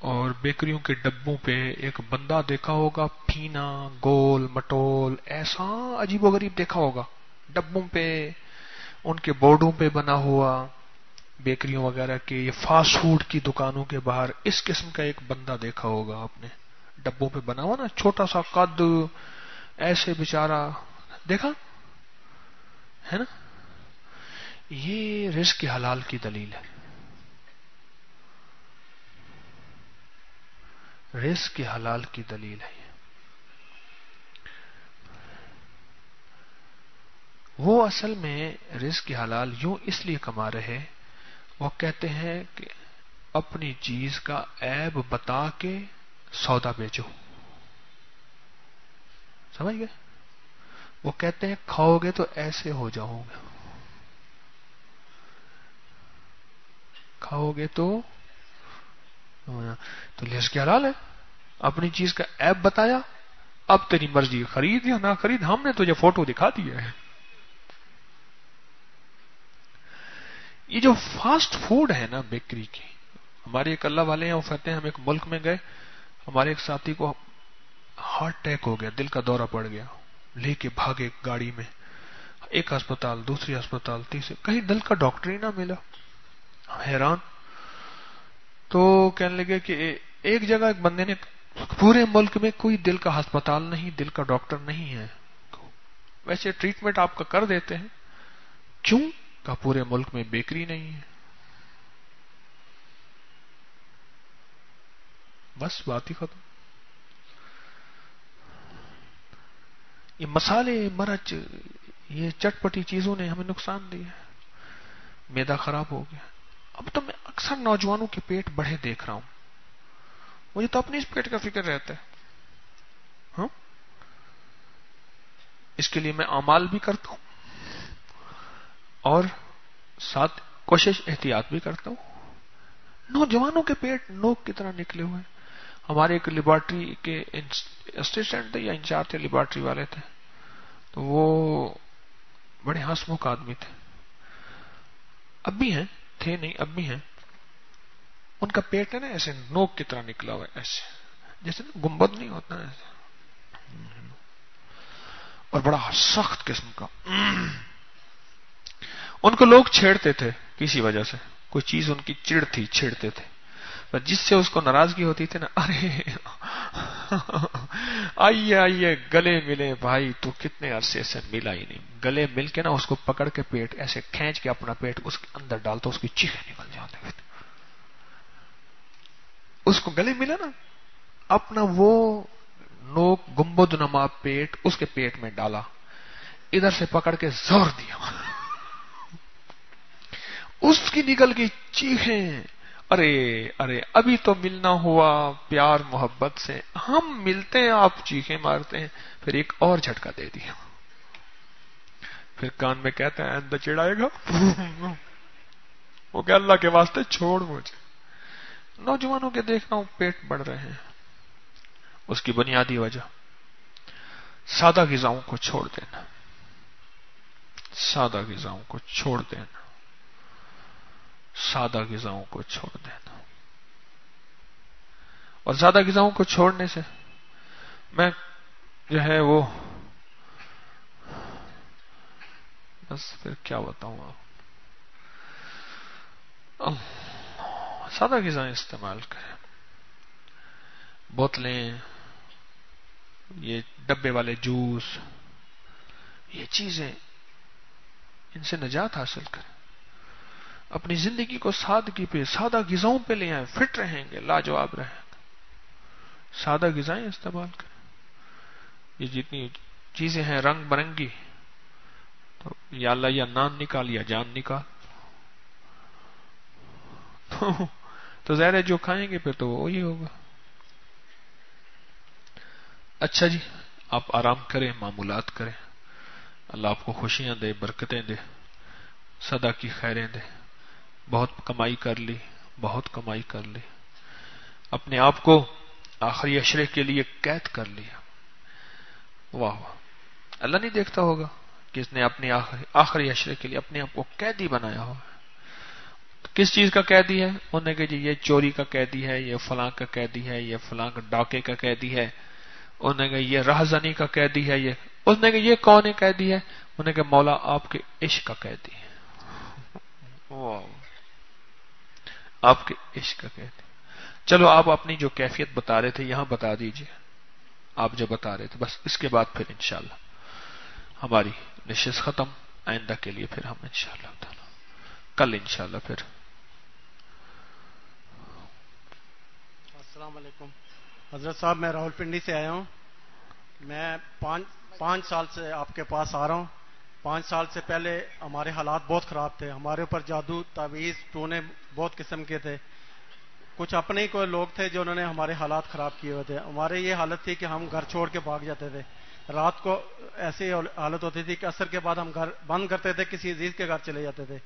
Speaker 1: اور بیکریوں کے ڈبوں پہ ایک بندہ دیکھا ہوگا، پھینا گول مٹول ایسا عجیب و غریب دیکھا ہوگا، ڈبوں پہ ان کے بورڈوں پہ بنا ہوا، بیکریوں وغیرہ کے یہ فاسٹ فوڈ کی دکانوں کے باہر اس قسم کا ایک بندہ دیکھا ہوگا آپ نے، ڈبوں پہ بنا ہوا نا، چھوٹا سا قد، ایسے بیچارہ دیکھا ہے نا۔ یہ رزق حلال کی دلیل ہے، رزق حلال کی دلیل ہے۔ وہ اصل میں رزق حلال یوں اس لیے کما رہے، وہ کہتے ہیں کہ اپنی چیز کا عیب بتا کے سودا بیچو. سمجھ گئے؟ وہ کہتے ہیں کھاؤ گے تو ایسے ہو جاؤ گے، کھاؤ گے تو لیس کیا حلال ہے. اپنی چیز کا عیب بتایا، اب تیری مرضی، خرید یا نہ خرید، ہم نے تجھے فوٹو دکھا دیا ہے. یہ جو فاسٹ فوڈ ہے نا بیکری کی، ہمارے ایک اللہ والے ہیں، وہ کہتے ہیں ہم ایک ملک میں گئے، ہمارے ایک ساتھی کو ہارٹ اٹیک ہو گیا، دل کا دورہ پڑ گیا، لے کے بھاگے گاڑی میں، ایک ہسپتال، دوسری ہسپتال، تیسری، کہیں دل کا ڈاکٹر ہی نہ ملا. حیران. تو کہنے لگے کہ ایک جگہ ایک بندے نے، پورے ملک میں کوئی دل کا ہسپتال نہیں، دل کا ڈاکٹر نہیں ہے، ویسے ٹریٹمنٹ آپ کا کر دیتے ہیں، کیوں؟ کہ پورے ملک میں بیکری نہیں ہے. بس بات ہی ختم. یہ مسالے، مرچ، یہ چٹپٹی چیزوں نے ہمیں نقصان دیا ہے، معدہ خراب ہو گیا. اب تو میں اکثر نوجوانوں کے پیٹ بڑھے دیکھ رہا ہوں، مجھے تو اپنی اس پیٹ کا فکر رہتا ہے. ہاں، اس کے لیے میں اعمال بھی کرتا ہوں اور ساتھ کوشش احتیاط بھی کرتا ہوں. نوجوانوں کے پیٹ نوک کی طرح نکلے ہوئے ہیں. ہمارے ایک لیبارٹری کے اسسٹنٹ تھے یا انچارج تھے، لیبارٹری والے تھے، تو وہ بڑے ہنسمکھ آدمی تھے، اب بھی ہیں، تھے نہیں اب بھی ہیں. ان کا پیٹ ہے نا ایسے نوک کی طرح نکلا ہوا ہے، ایسے جیسے نا گنبد نہیں ہوتا ایسے، اور بڑا سخت قسم کا. ان کو لوگ چھیڑتے تھے کسی وجہ سے، کوئی چیز ان کی چڑ تھی، چھیڑتے تھے. پر جس سے اس کو ناراضگی ہوتی تھی نا، ارے آئیے آئیے گلے ملے بھائی، تو کتنے عرصے سے ملا ہی نہیں. گلے مل کے نا اس کو پکڑ کے پیٹ ایسے کھینچ کے اپنا پیٹ اس کے اندر ڈالتا، اس کی چیخیں نکل جاتے. اس کو گلے ملا نا، اپنا وہ نوک گنبد نما پیٹ اس کے پیٹ میں ڈالا، ادھر سے پکڑ کے زور دیا، اس کی نکل گئی چیخیں. ارے ارے ابھی تو ملنا ہوا پیار محبت سے، ہم ملتے ہیں آپ چیخیں مارتے ہیں. پھر ایک اور جھٹکا دے دیا، پھر کان میں کہتا ہے آئندہ چڑھائے گا. وہ کہ اللہ کے واسطے چھوڑ مجھے. نوجوانوں کے دیکھ رہا ہوں پیٹ بڑھ رہے ہیں، اس کی بنیادی وجہ سادہ غذاؤں کو چھوڑ دینا، سادہ غذاؤں کو چھوڑ دینا، سادہ غذاؤں کو چھوڑ دینا. اور سادہ غذاؤں کو چھوڑنے سے میں جو ہے وہ بس پھر کیا بتاؤں آپ. سادہ غذائیں استعمال کریں، بوتلیں، یہ ڈبے والے جوس، یہ چیزیں، ان سے نجات حاصل کریں. اپنی زندگی کو سادگی پہ، سادہ غذاؤں پہ لے آئیں، فٹ رہیں گے، لاجواب رہیں گے. سادہ غذائیں استعمال کریں. یہ جتنی چیزیں ہیں رنگ برنگی، تو یا اللہ یا نان نکال یا جان نکال. تو ظاہر ہے جو کھائیں گے پھر تو وہی ہوگا. اچھا جی، آپ آرام کریں، معمولات کریں. اللہ آپ کو خوشیاں دے، برکتیں دے، صدا کی خیریں دے. بہت کمائی کر لی، بہت کمائی کر لی، اپنے آپ کو آخری عشرے کے لیے قید کر لیا. واہ واہ. اللہ نہیں دیکھتا ہوگا کہ اس نے اپنے آخری عشرے کے لیے اپنے آپ کو قیدی بنایا ہوا ہے. کس چیز کا قیدی ہے؟ انہوں نے کہا جی یہ چوری کا قیدی ہے، یہ فلاں کا قیدی ہے، یہ فلاں کا ڈاکے کا قیدی ہے. انہوں نے کہا یہ راہزنی کا قیدی ہے. اس نے کہا یہ کون قیدی ہے؟ انہوں نے کہا مولا آپ کے عشق کا قیدی ہے. آپ کے عشق کا قیدی. چلو آپ اپنی جو کیفیت بتا رہے تھے یہاں بتا دیجئے، آپ جو بتا رہے تھے، بس اس کے بعد پھر انشاءاللہ ہماری نشست ختم. آئندہ کے لیے پھر ہم انشاءاللہ تعالی کل انشاءاللہ پھر.
Speaker 3: السلام علیکم حضرت صاحب، میں راول پنڈی سے آیا ہوں. میں پانچ سال سے آپ کے پاس آ رہا ہوں. 5 سال سے پہلے ہمارے حالات بہت خراب تھے، ہمارے اوپر جادو، تعویذ، ٹونے بہت قسم کے تھے. کچھ اپنے ہی کوئی لوگ تھے جو انہوں نے ہمارے حالات خراب کیے ہوئے تھے. ہمارے یہ حالت تھی کہ ہم گھر چھوڑ کے بھاگ جاتے تھے. رات کو ایسی حالت ہوتی تھی کہ عصر کے بعد ہم گھر بند کرتے تھے, کسی عزیز کے گھر چلے جاتے تھے.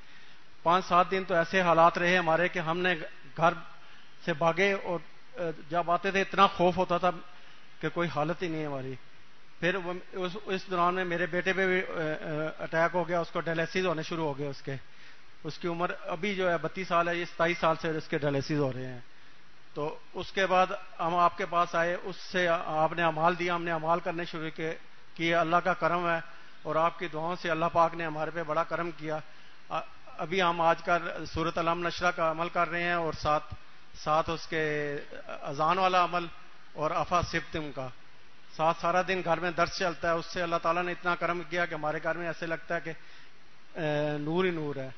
Speaker 3: 5-7 دن تو ایسے حالات رہے ہمارے کہ ہم نے گھر سے بھاگے, اور جب آتے تھے اتنا خوف ہوتا تھا کہ کوئی حالت ہی نہیں ہے ہماری. پھر اس دوران میں میرے بیٹے پہ بھی اٹیک ہو گیا, اس کو ڈائلیسس ہونے شروع ہو گئے. اس کی عمر ابھی جو ہے 32 سال ہے, یہ 27 سال سے اس کے ڈائلیسس ہو رہے ہیں. تو اس کے بعد ہم آپ کے پاس آئے, اس سے آپ نے اعمال دیا, ہم نے اعمال کرنے شروع کیے. اللہ کا کرم ہے, اور آپ کی دعاؤں سے اللہ پاک نے ہمارے پہ بڑا کرم کیا. ابھی ہم آج کل سورۃ الم نشرہ کا عمل کر رہے ہیں, اور ساتھ اس کے اذان والا عمل اور افا سبتم کا ساتھ. سارا دن گھر میں درس چلتا ہے. اس سے اللہ تعالیٰ نے اتنا کرم کیا کہ ہمارے گھر میں ایسے لگتا ہے کہ نور ہی نور ہے.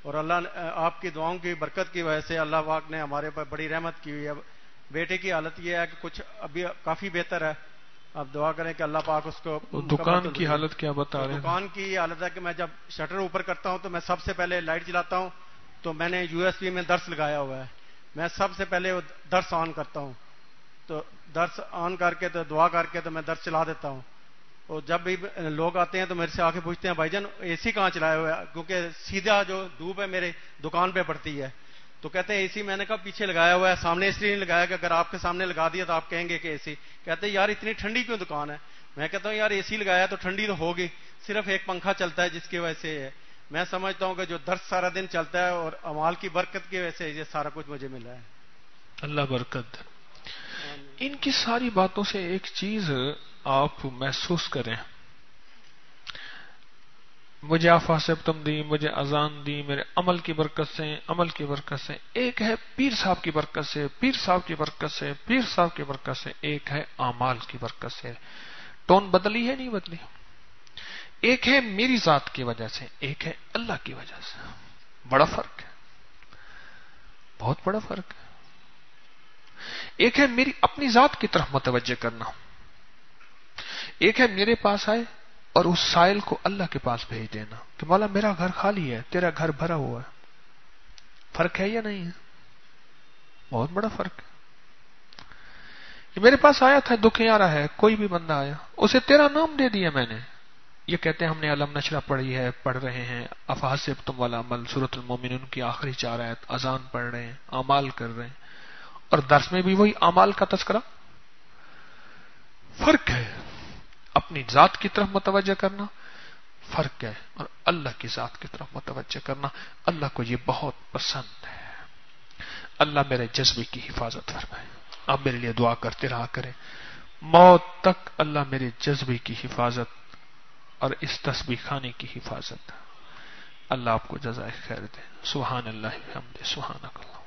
Speaker 3: اور اللہ آپ کی دعاؤں کی برکت کی وجہ سے اللہ پاک نے ہمارے پر بڑی رحمت کی ہوئی ہے. بیٹے کی حالت یہ ہے کہ کچھ ابھی کافی بہتر ہے. اب دعا کریں کہ اللہ پاک اس کو.
Speaker 1: دکان کی حالت کیا بتا رہے ہیں؟
Speaker 3: دکان کی یہ حالت ہے کہ میں جب شٹر اوپر کرتا ہوں تو میں سب سے پہلے لائٹ جلاتا ہوں, تو میں نے USB میں درس لگایا ہوا ہے. میں سب سے پہلے درس آن کرتا ہوں, تو درس آن کر کے تو دعا کر کے تو میں درس چلا دیتا ہوں. اور جب بھی لوگ آتے ہیں تو میرے سے آ کے پوچھتے ہیں بھائی جان AC کہاں چلایا ہوا ہے, کیونکہ سیدھا جو دھوپ ہے میرے دکان پہ پڑتی ہے. تو کہتے ہیں AC. میں نے کہا پیچھے لگایا ہوا ہے, سامنے اس لیے نہیں لگایا کہ اگر آپ کے سامنے لگا دیا تو آپ کہیں گے کہ AC. کہتے ہیں یار اتنی ٹھنڈی کیوں دکان ہے؟ میں کہتا ہوں یار AC لگایا تو ٹھنڈی تو ہوگی, صرف ایک پنکھا چلتا ہے جس کی وجہ سے ہے. میں سمجھتا ہوں کہ جو درس سارا دن چلتا ہے اور اعمال کی برکت کی وجہ سے یہ سارا کچھ مجھے ملا ہے. اللہ
Speaker 1: برکت. ان کی ساری باتوں سے ایک چیز آپ محسوس کریں, مجھے آفا سبتم دی, مجھے اذان دی, میرے عمل کی برکت سے. ایک ہے پیر صاحب کی برکت سے, پیر صاحب کی برکت سے. ایک ہے اعمال کی برکت سے. ٹون بدلی ہے نہیں بدلی. ایک ہے میری ذات کی وجہ سے, ایک ہے اللہ کی وجہ سے. بڑا فرق ہے, بہت بڑا فرق ہے. ایک ہے میری اپنی ذات کی طرف متوجہ کرنا, ایک ہے میرے پاس آئے اور اس سائل کو اللہ کے پاس بھیج دینا کہ مولا میرا گھر خالی ہے, تیرا گھر بھرا ہوا ہے. فرق ہے یا نہیں ہے؟ بہت بڑا فرق ہے. یہ میرے پاس آیا تھا دکھیارا ہے, کوئی بھی بندہ آیا, اسے تیرا نام دے دیا میں نے. یہ کہتے ہیں ہم نے علم نشرہ پڑھی ہے, پڑھ رہے ہیں افا سبتم والا عمل, سورۃ المومنون کی آخری 4 آیت, اذان پڑھ رہے ہیں, اعمال کر رہے ہیں, اور درس میں بھی وہی اعمال کا تذکرہ. فرق ہے اپنی ذات کی طرف متوجہ کرنا, فرق ہے اور اللہ کی ذات کی طرف متوجہ کرنا. اللہ کو یہ بہت پسند ہے. اللہ میرے جذبے کی حفاظت فرمائے. آپ میرے لیے دعا کرتے رہا کریں, موت تک اللہ میرے جذبے کی حفاظت اور اس تسبیح خانے کی حفاظت. اللہ آپ کو جزائے خیر دے. سبحان اللہ و بحمدہ, سبحانک اللہ.